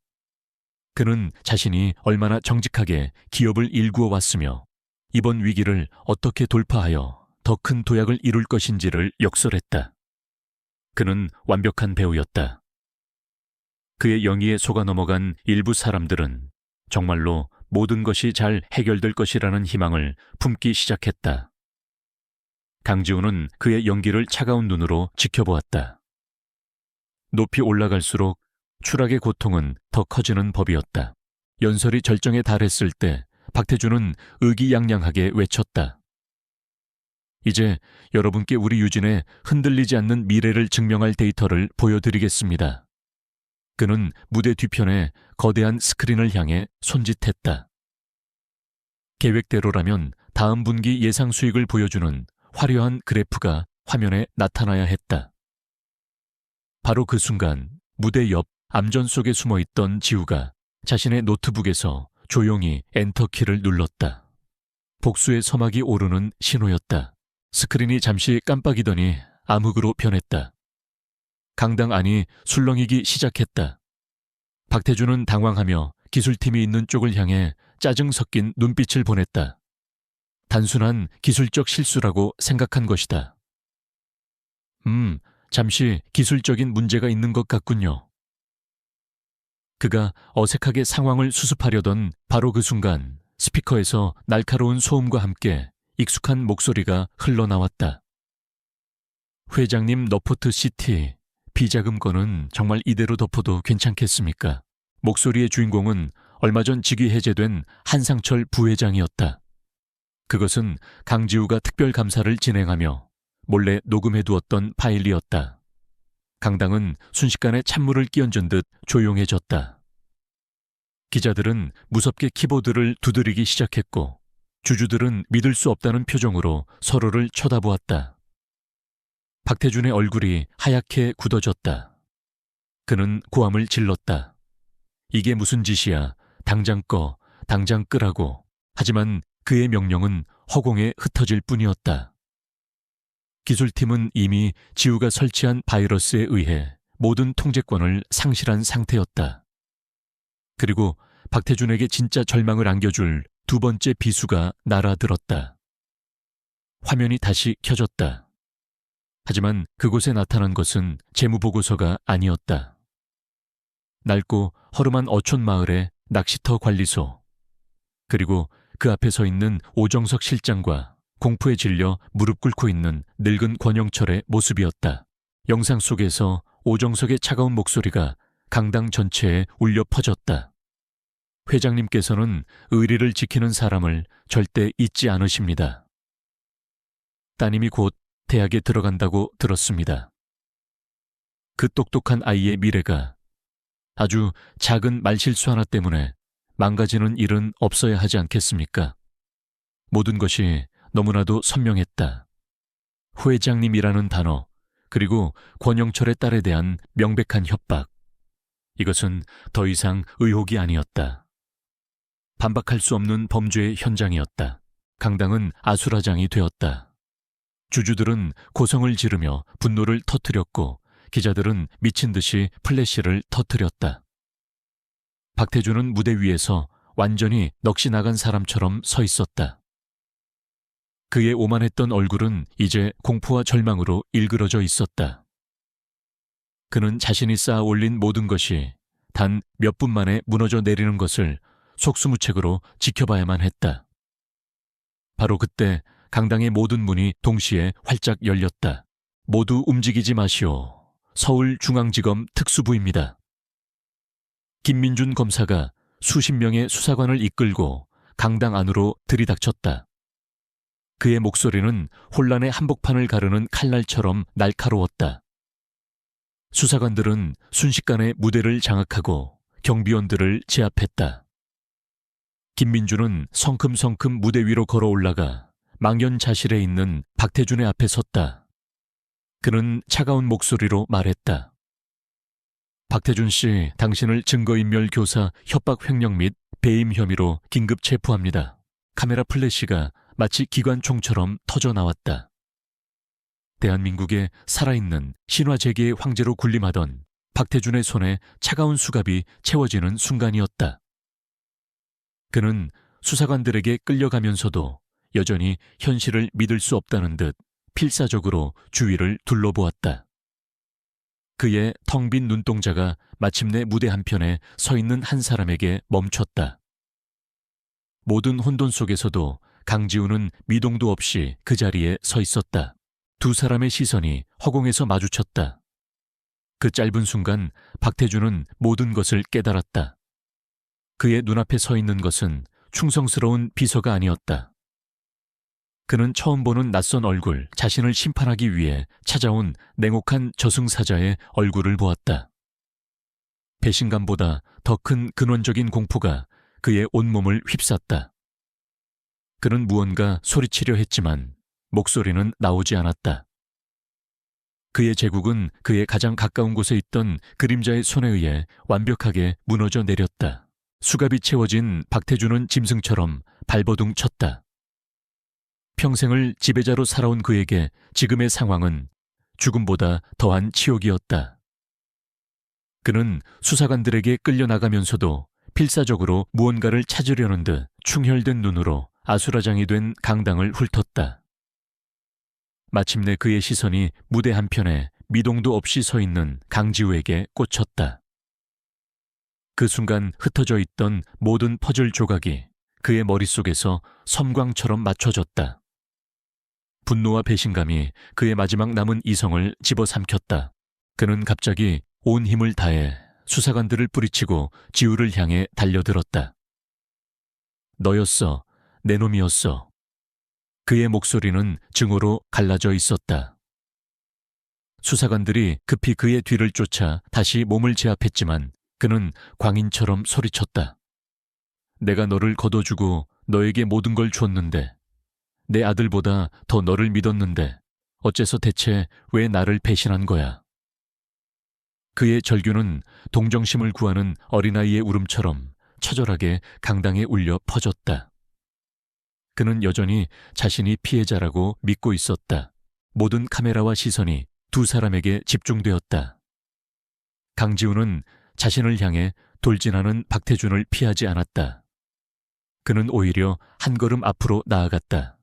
그는 자신이 얼마나 정직하게 기업을 일구어 왔으며 이번 위기를 어떻게 돌파하여 더 큰 도약을 이룰 것인지를 역설했다. 그는 완벽한 배우였다. 그의 영의에 속아 넘어간 일부 사람들은 정말로 모든 것이 잘 해결될 것이라는 희망을 품기 시작했다. 강지훈은 그의 연기를 차가운 눈으로 지켜보았다. 높이 올라갈수록 추락의 고통은 더 커지는 법이었다. 연설이 절정에 달했을 때 박태준은 의기양양하게 외쳤다. 이제 여러분께 우리 유진의 흔들리지 않는 미래를 증명할 데이터를 보여드리겠습니다. 그는 무대 뒤편에 거대한 스크린을 향해 손짓했다. 계획대로라면 다음 분기 예상 수익을 보여주는 화려한 그래프가 화면에 나타나야 했다. 바로 그 순간 무대 옆 암전 속에 숨어있던 지우가 자신의 노트북에서 조용히 엔터키를 눌렀다. 복수의 서막이 오르는 신호였다. 스크린이 잠시 깜빡이더니 암흑으로 변했다. 강당 안이 술렁이기 시작했다. 박태준은 당황하며 기술팀이 있는 쪽을 향해 짜증 섞인 눈빛을 보냈다. 단순한 기술적 실수라고 생각한 것이다. 잠시 기술적인 문제가 있는 것 같군요. 그가 어색하게 상황을 수습하려던 바로 그 순간 스피커에서 날카로운 소음과 함께 익숙한 목소리가 흘러나왔다. 회장님 너포트 시티, 비자금 건은 정말 이대로 덮어도 괜찮겠습니까? 목소리의 주인공은 얼마 전 직위 해제된 한상철 부회장이었다. 그것은 강지우가 특별감사를 진행하며 몰래 녹음해두었던 파일이었다. 강당은 순식간에 찬물을 끼얹은 듯 조용해졌다. 기자들은 무섭게 키보드를 두드리기 시작했고 주주들은 믿을 수 없다는 표정으로 서로를 쳐다보았다. 박태준의 얼굴이 하얗게 굳어졌다. 그는 고함을 질렀다. 이게 무슨 짓이야. 당장 꺼. 당장 끄라고. 하지만 그의 명령은 허공에 흩어질 뿐이었다. 기술팀은 이미 지우가 설치한 바이러스에 의해 모든 통제권을 상실한 상태였다. 그리고 박태준에게 진짜 절망을 안겨줄 두 번째 비수가 날아들었다. 화면이 다시 켜졌다. 하지만 그곳에 나타난 것은 재무보고서가 아니었다. 낡고 허름한 어촌 마을의 낚시터 관리소, 그리고 그 앞에 서 있는 오정석 실장과 공포에 질려 무릎 꿇고 있는 늙은 권영철의 모습이었다. 영상 속에서 오정석의 차가운 목소리가 강당 전체에 울려 퍼졌다. 회장님께서는 의리를 지키는 사람을 절대 잊지 않으십니다. 따님이 곧 대학에 들어간다고 들었습니다. 그 똑똑한 아이의 미래가 아주 작은 말실수 하나 때문에 망가지는 일은 없어야 하지 않겠습니까? 모든 것이 너무나도 선명했다. 회장님이라는 단어, 그리고 권영철의 딸에 대한 명백한 협박. 이것은 더 이상 의혹이 아니었다. 반박할 수 없는 범죄의 현장이었다. 강당은 아수라장이 되었다. 주주들은 고성을 지르며 분노를 터뜨렸고 기자들은 미친 듯이 플래시를 터뜨렸다. 박태준은 무대 위에서 완전히 넋이 나간 사람처럼 서 있었다. 그의 오만했던 얼굴은 이제 공포와 절망으로 일그러져 있었다. 그는 자신이 쌓아 올린 모든 것이 단 몇 분 만에 무너져 내리는 것을 속수무책으로 지켜봐야만 했다. 바로 그때 강당의 모든 문이 동시에 활짝 열렸다. 모두 움직이지 마시오. 서울중앙지검 특수부입니다. 김민준 검사가 수십 명의 수사관을 이끌고 강당 안으로 들이닥쳤다. 그의 목소리는 혼란의 한복판을 가르는 칼날처럼 날카로웠다. 수사관들은 순식간에 무대를 장악하고 경비원들을 제압했다. 김민준은 성큼성큼 무대 위로 걸어 올라가 망연자실해 있는 박태준의 앞에 섰다. 그는 차가운 목소리로 말했다. 박태준 씨, 당신을 증거인멸 교사 협박 횡령 및 배임 혐의로 긴급 체포합니다. 카메라 플래시가 마치 기관총처럼 터져 나왔다. 대한민국의 살아있는 신화재계의 황제로 군림하던 박태준의 손에 차가운 수갑이 채워지는 순간이었다. 그는 수사관들에게 끌려가면서도 여전히 현실을 믿을 수 없다는 듯 필사적으로 주위를 둘러보았다. 그의 텅 빈 눈동자가 마침내 무대 한편에 서 있는 한 사람에게 멈췄다. 모든 혼돈 속에서도 강지우는 미동도 없이 그 자리에 서 있었다. 두 사람의 시선이 허공에서 마주쳤다. 그 짧은 순간 박태준은 모든 것을 깨달았다. 그의 눈앞에 서 있는 것은 충성스러운 비서가 아니었다. 그는 처음 보는 낯선 얼굴, 자신을 심판하기 위해 찾아온 냉혹한 저승사자의 얼굴을 보았다. 배신감보다 더 큰 근원적인 공포가 그의 온몸을 휩쌌다. 그는 무언가 소리치려 했지만 목소리는 나오지 않았다. 그의 제국은 그의 가장 가까운 곳에 있던 그림자의 손에 의해 완벽하게 무너져 내렸다. 수갑이 채워진 박태준은 짐승처럼 발버둥 쳤다. 평생을 지배자로 살아온 그에게 지금의 상황은 죽음보다 더한 치욕이었다. 그는 수사관들에게 끌려나가면서도 필사적으로 무언가를 찾으려는 듯 충혈된 눈으로 아수라장이 된 강당을 훑었다. 마침내 그의 시선이 무대 한편에 미동도 없이 서 있는 강지우에게 꽂혔다. 그 순간 흩어져 있던 모든 퍼즐 조각이 그의 머릿속에서 섬광처럼 맞춰졌다. 분노와 배신감이 그의 마지막 남은 이성을 집어삼켰다. 그는 갑자기 온 힘을 다해 수사관들을 뿌리치고 지우를 향해 달려들었다. 너였어. 내 놈이었어. 그의 목소리는 증오로 갈라져 있었다. 수사관들이 급히 그의 뒤를 쫓아 다시 몸을 제압했지만 그는 광인처럼 소리쳤다. 내가 너를 거둬주고 너에게 모든 걸 줬는데, 내 아들보다 더 너를 믿었는데 어째서 대체 왜 나를 배신한 거야? 그의 절규는 동정심을 구하는 어린아이의 울음처럼 처절하게 강당에 울려 퍼졌다. 그는 여전히 자신이 피해자라고 믿고 있었다. 모든 카메라와 시선이 두 사람에게 집중되었다. 강지우는 자신을 향해 돌진하는 박태준을 피하지 않았다. 그는 오히려 한 걸음 앞으로 나아갔다.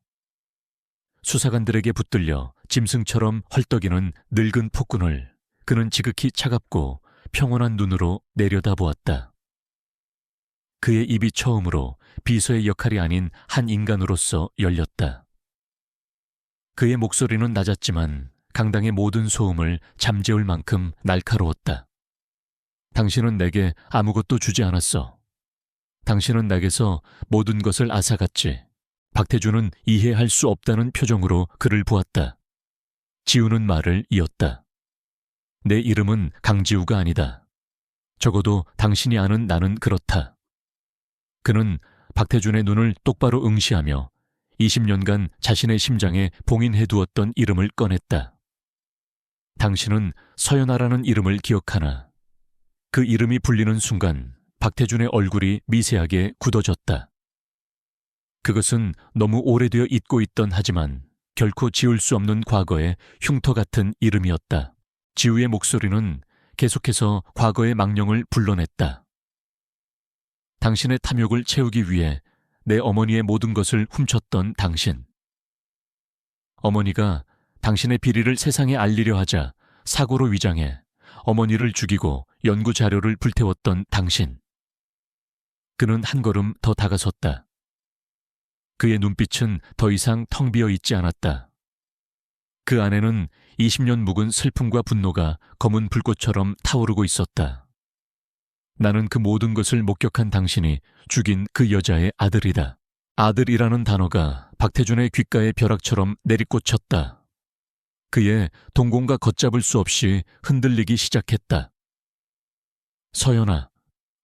수사관들에게 붙들려 짐승처럼 헐떡이는 늙은 폭군을 그는 지극히 차갑고 평온한 눈으로 내려다보았다. 그의 입이 처음으로 비서의 역할이 아닌 한 인간으로서 열렸다. 그의 목소리는 낮았지만 강당의 모든 소음을 잠재울 만큼 날카로웠다. 당신은 내게 아무것도 주지 않았어. 당신은 내게서 모든 것을 앗아갔지. 박태준은 이해할 수 없다는 표정으로 그를 보았다. 지우는 말을 이었다. 내 이름은 강지우가 아니다. 적어도 당신이 아는 나는 그렇다. 그는 박태준의 눈을 똑바로 응시하며 20년간 자신의 심장에 봉인해두었던 이름을 꺼냈다. 당신은 서연아라는 이름을 기억하나? 그 이름이 불리는 순간 박태준의 얼굴이 미세하게 굳어졌다. 그것은 너무 오래되어 잊고 있던 하지만 결코 지울 수 없는 과거의 흉터 같은 이름이었다. 지우의 목소리는 계속해서 과거의 망령을 불러냈다. 당신의 탐욕을 채우기 위해 내 어머니의 모든 것을 훔쳤던 당신. 어머니가 당신의 비리를 세상에 알리려 하자 사고로 위장해 어머니를 죽이고 연구 자료를 불태웠던 당신. 그는 한 걸음 더 다가섰다. 그의 눈빛은 더 이상 텅 비어 있지 않았다. 그 안에는 20년 묵은 슬픔과 분노가 검은 불꽃처럼 타오르고 있었다. 나는 그 모든 것을 목격한 당신이 죽인 그 여자의 아들이다. 아들이라는 단어가 박태준의 귓가에 벼락처럼 내리꽂혔다. 그의 동공과 걷잡을 수 없이 흔들리기 시작했다. 서연아,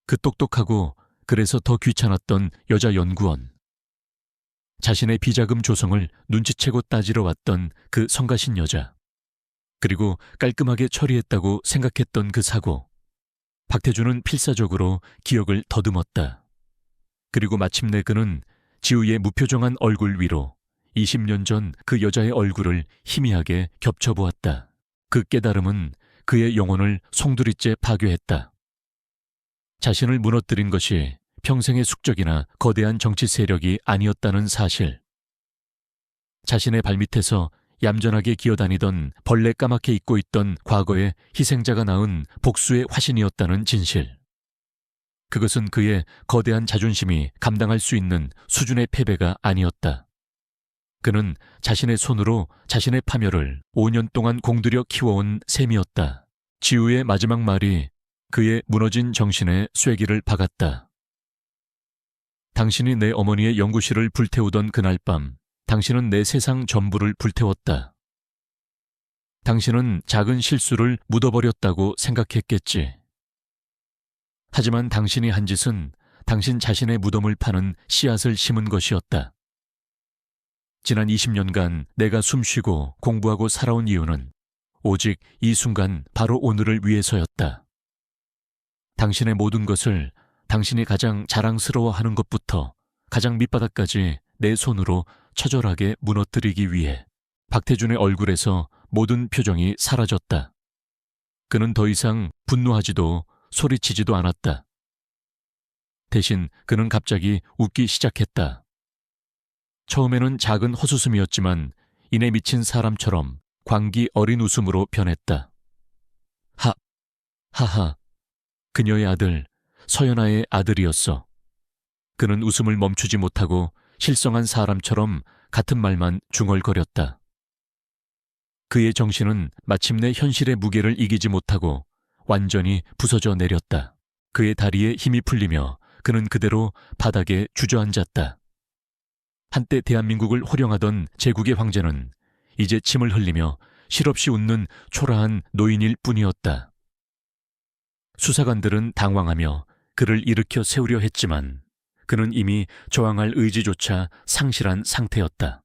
그 똑똑하고 그래서 더 귀찮았던 여자 연구원. 자신의 비자금 조성을 눈치채고 따지러 왔던 그 성가신 여자. 그리고 깔끔하게 처리했다고 생각했던 그 사고. 박태준은 필사적으로 기억을 더듬었다. 그리고 마침내 그는 지우의 무표정한 얼굴 위로 20년 전 그 여자의 얼굴을 희미하게 겹쳐보았다. 그 깨달음은 그의 영혼을 송두리째 파괴했다. 자신을 무너뜨린 것이 평생의 숙적이나 거대한 정치 세력이 아니었다는 사실. 자신의 발밑에서 얌전하게 기어다니던 벌레 까맣게 잊고 있던 과거의 희생자가 낳은 복수의 화신이었다는 진실. 그것은 그의 거대한 자존심이 감당할 수 있는 수준의 패배가 아니었다. 그는 자신의 손으로 자신의 파멸을 5년 동안 공들여 키워온 셈이었다. 지우의 마지막 말이 그의 무너진 정신에 쐐기를 박았다. 당신이 내 어머니의 연구실을 불태우던 그날 밤, 당신은 내 세상 전부를 불태웠다. 당신은 작은 실수를 묻어버렸다고 생각했겠지. 하지만 당신이 한 짓은 당신 자신의 무덤을 파는 씨앗을 심은 것이었다. 지난 20년간 내가 숨쉬고 공부하고 살아온 이유는 오직 이 순간 바로 오늘을 위해서였다. 당신의 모든 것을 당신이 가장 자랑스러워하는 것부터 가장 밑바닥까지 내 손으로 처절하게 무너뜨리기 위해. 박태준의 얼굴에서 모든 표정이 사라졌다. 그는 더 이상 분노하지도 소리치지도 않았다. 대신 그는 갑자기 웃기 시작했다. 처음에는 작은 헛웃음이었지만 이내 미친 사람처럼 광기 어린 웃음으로 변했다. 하하. 그녀의 아들, 서연아의 아들이었어. 그는 웃음을 멈추지 못하고 실성한 사람처럼 같은 말만 중얼거렸다. 그의 정신은 마침내 현실의 무게를 이기지 못하고 완전히 부서져 내렸다. 그의 다리에 힘이 풀리며 그는 그대로 바닥에 주저앉았다. 한때 대한민국을 호령하던 제국의 황제는 이제 침을 흘리며 실없이 웃는 초라한 노인일 뿐이었다. 수사관들은 당황하며 그를 일으켜 세우려 했지만 그는 이미 저항할 의지조차 상실한 상태였다.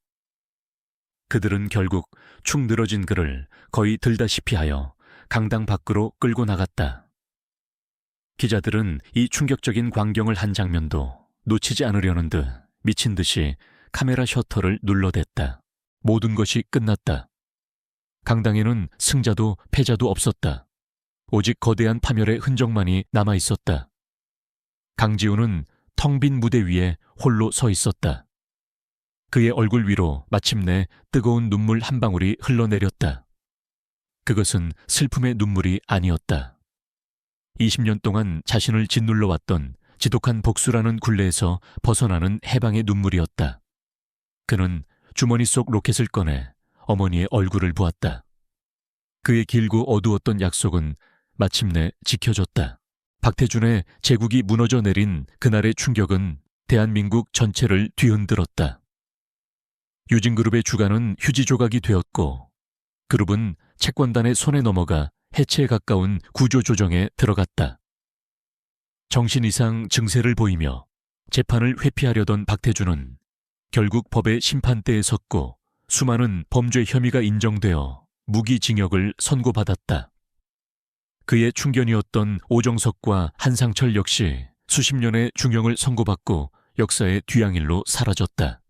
그들은 결국 축 늘어진 그를 거의 들다시피 하여 강당 밖으로 끌고 나갔다. 기자들은 이 충격적인 광경을 한 장면도 놓치지 않으려는 듯 미친 듯이 카메라 셔터를 눌러댔다. 모든 것이 끝났다. 강당에는 승자도 패자도 없었다. 오직 거대한 파멸의 흔적만이 남아 있었다. 강지우는 텅 빈 무대 위에 홀로 서 있었다. 그의 얼굴 위로 마침내 뜨거운 눈물 한 방울이 흘러내렸다. 그것은 슬픔의 눈물이 아니었다. 20년 동안 자신을 짓눌러왔던 지독한 복수라는 굴레에서 벗어나는 해방의 눈물이었다. 그는 주머니 속 로켓을 꺼내 어머니의 얼굴을 보았다. 그의 길고 어두웠던 약속은 마침내 지켜졌다. 박태준의 제국이 무너져 내린 그날의 충격은 대한민국 전체를 뒤흔들었다. 유진그룹의 주가는 휴지 조각이 되었고 그룹은 채권단의 손에 넘어가 해체에 가까운 구조조정에 들어갔다. 정신 이상 증세를 보이며 재판을 회피하려던 박태준은 결국 법의 심판대에 섰고 수많은 범죄 혐의가 인정되어 무기징역을 선고받았다. 그의 충견이었던 오정석과 한상철 역시 수십 년의 중형을 선고받고 역사의 뒤양일로 사라졌다.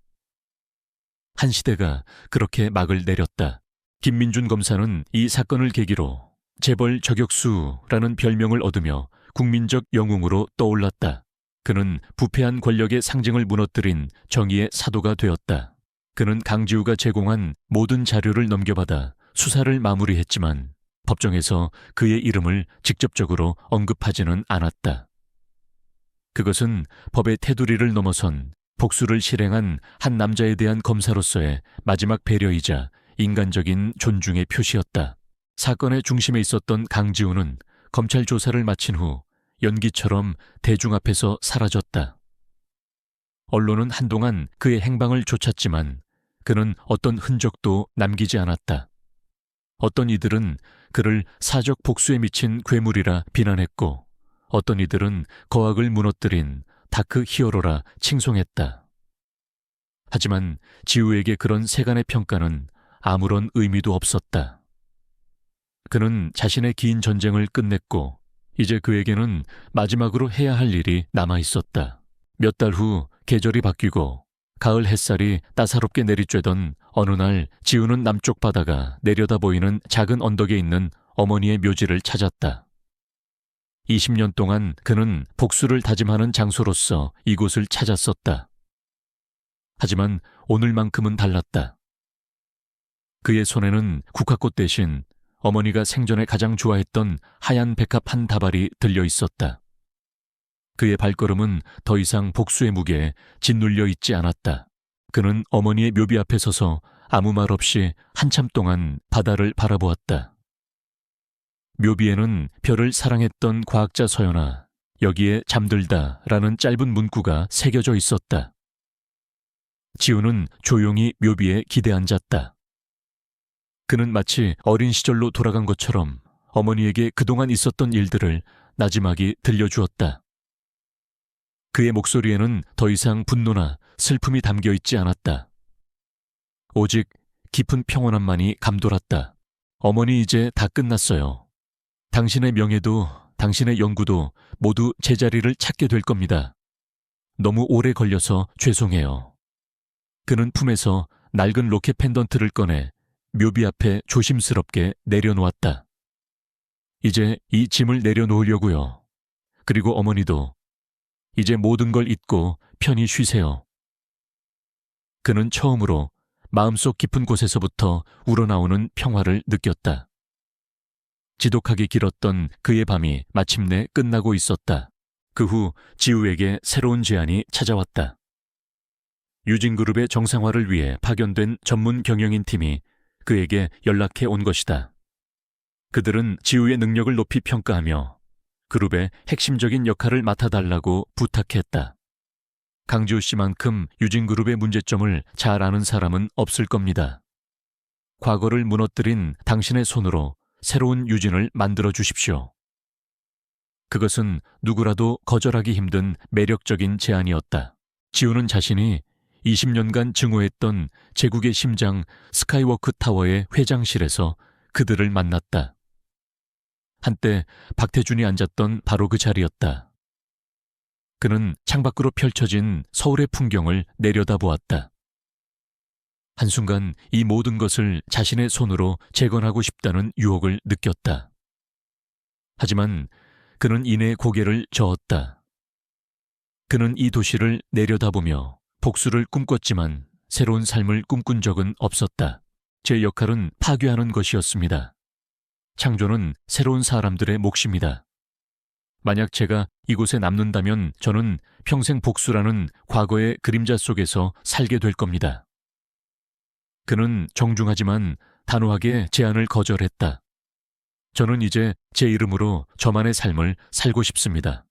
한 시대가 그렇게 막을 내렸다. 김민준 검사는 이 사건을 계기로 재벌 저격수라는 별명을 얻으며 국민적 영웅으로 떠올랐다. 그는 부패한 권력의 상징을 무너뜨린 정의의 사도가 되었다. 그는 강지우가 제공한 모든 자료를 넘겨받아 수사를 마무리했지만 법정에서 그의 이름을 직접적으로 언급하지는 않았다. 그것은 법의 테두리를 넘어선 복수를 실행한 한 남자에 대한 검사로서의 마지막 배려이자 인간적인 존중의 표시였다. 사건의 중심에 있었던 강지우는 검찰 조사를 마친 후 연기처럼 대중 앞에서 사라졌다. 언론은 한동안 그의 행방을 쫓았지만 그는 어떤 흔적도 남기지 않았다. 어떤 이들은 그를 사적 복수에 미친 괴물이라 비난했고 어떤 이들은 거악을 무너뜨린 다크 히어로라 칭송했다. 하지만 지우에게 그런 세간의 평가는 아무런 의미도 없었다. 그는 자신의 긴 전쟁을 끝냈고 이제 그에게는 마지막으로 해야 할 일이 남아 있었다. 몇 달 후 계절이 바뀌고 가을 햇살이 따사롭게 내리쬐던 어느 날 지우는 남쪽 바다가 내려다 보이는 작은 언덕에 있는 어머니의 묘지를 찾았다. 20년 동안 그는 복수를 다짐하는 장소로서 이곳을 찾았었다. 하지만 오늘만큼은 달랐다. 그의 손에는 국화꽃 대신 어머니가 생전에 가장 좋아했던 하얀 백합 한 다발이 들려 있었다. 그의 발걸음은 더 이상 복수의 무게에 짓눌려 있지 않았다. 그는 어머니의 묘비 앞에 서서 아무 말 없이 한참 동안 바다를 바라보았다. 묘비에는 별을 사랑했던 과학자 서연아, 여기에 잠들다라는 짧은 문구가 새겨져 있었다. 지우는 조용히 묘비에 기대 앉았다. 그는 마치 어린 시절로 돌아간 것처럼 어머니에게 그동안 있었던 일들을 나지막이 들려주었다. 그의 목소리에는 더 이상 분노나 슬픔이 담겨 있지 않았다. 오직 깊은 평온함만이 감돌았다. 어머니, 이제 다 끝났어요. 당신의 명예도 당신의 연구도 모두 제자리를 찾게 될 겁니다. 너무 오래 걸려서 죄송해요. 그는 품에서 낡은 로켓 펜던트를 꺼내 묘비 앞에 조심스럽게 내려놓았다. 이제 이 짐을 내려놓으려고요. 그리고 어머니도 이제 모든 걸 잊고 편히 쉬세요. 그는 처음으로 마음속 깊은 곳에서부터 우러나오는 평화를 느꼈다. 지독하게 길었던 그의 밤이 마침내 끝나고 있었다. 그 후 지우에게 새로운 제안이 찾아왔다. 유진그룹의 정상화를 위해 파견된 전문 경영인 팀이 그에게 연락해 온 것이다. 그들은 지우의 능력을 높이 평가하며 그룹의 핵심적인 역할을 맡아달라고 부탁했다. 강지우 씨만큼 유진그룹의 문제점을 잘 아는 사람은 없을 겁니다. 과거를 무너뜨린 당신의 손으로 새로운 유진을 만들어 주십시오. 그것은 누구라도 거절하기 힘든 매력적인 제안이었다. 지우는 자신이 20년간 증오했던 제국의 심장 스카이워크 타워의 회장실에서 그들을 만났다. 한때 박태준이 앉았던 바로 그 자리였다. 그는 창밖으로 펼쳐진 서울의 풍경을 내려다보았다. 한순간 이 모든 것을 자신의 손으로 재건하고 싶다는 유혹을 느꼈다. 하지만 그는 이내 고개를 저었다. 그는 이 도시를 내려다보며 복수를 꿈꿨지만 새로운 삶을 꿈꾼 적은 없었다. 제 역할은 파괴하는 것이었습니다. 창조는 새로운 사람들의 몫입니다. 만약 제가 이곳에 남는다면 저는 평생 복수라는 과거의 그림자 속에서 살게 될 겁니다. 그는 정중하지만 단호하게 제안을 거절했다. 저는 이제 제 이름으로 저만의 삶을 살고 싶습니다.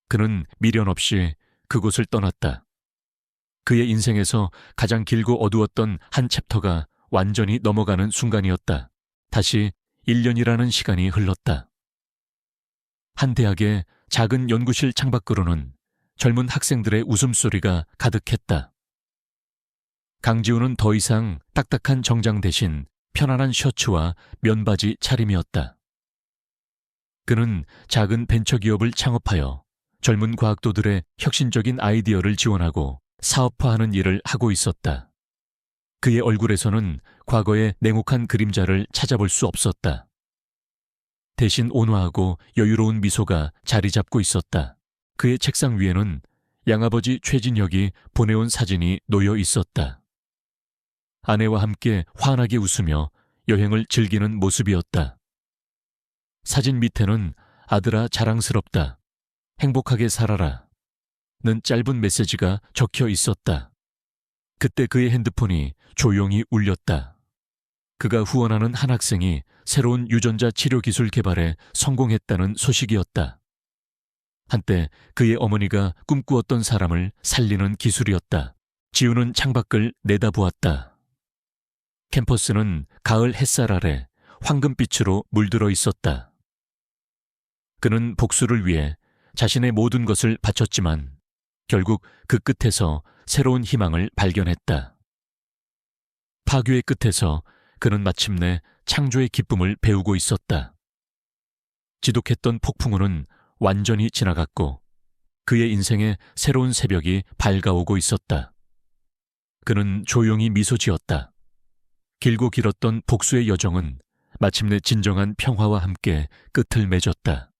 그는 미련 없이 그곳을 떠났다. 그의 인생에서 가장 길고 어두웠던 한 챕터가 완전히 넘어가는 순간이었다. 다시 1년이라는 시간이 흘렀다. 한 대학의 작은 연구실 창밖으로는 젊은 학생들의 웃음소리가 가득했다. 강지우는 더 이상 딱딱한 정장 대신 편안한 셔츠와 면바지 차림이었다. 그는 작은 벤처기업을 창업하여 젊은 과학도들의 혁신적인 아이디어를 지원하고 사업화하는 일을 하고 있었다. 그의 얼굴에서는 과거의 냉혹한 그림자를 찾아볼 수 없었다. 대신 온화하고 여유로운 미소가 자리 잡고 있었다. 그의 책상 위에는 양아버지 최진혁이 보내온 사진이 놓여 있었다. 아내와 함께 환하게 웃으며 여행을 즐기는 모습이었다. 사진 밑에는 아들아 자랑스럽다. 행복하게 살아라. 는 짧은 메시지가 적혀 있었다. 그때 그의 핸드폰이 조용히 울렸다. 그가 후원하는 한 학생이 새로운 유전자 치료 기술 개발에 성공했다는 소식이었다. 한때 그의 어머니가 꿈꾸었던 사람을 살리는 기술이었다. 지우는 창밖을 내다보았다. 캠퍼스는 가을 햇살 아래 황금빛으로 물들어 있었다. 그는 복수를 위해 자신의 모든 것을 바쳤지만 결국 그 끝에서 새로운 희망을 발견했다. 파괴의 끝에서 그는 마침내 창조의 기쁨을 배우고 있었다. 지독했던 폭풍우는 완전히 지나갔고 그의 인생에 새로운 새벽이 밝아오고 있었다. 그는 조용히 미소 지었다. 길고 길었던 복수의 여정은 마침내 진정한 평화와 함께 끝을 맺었다.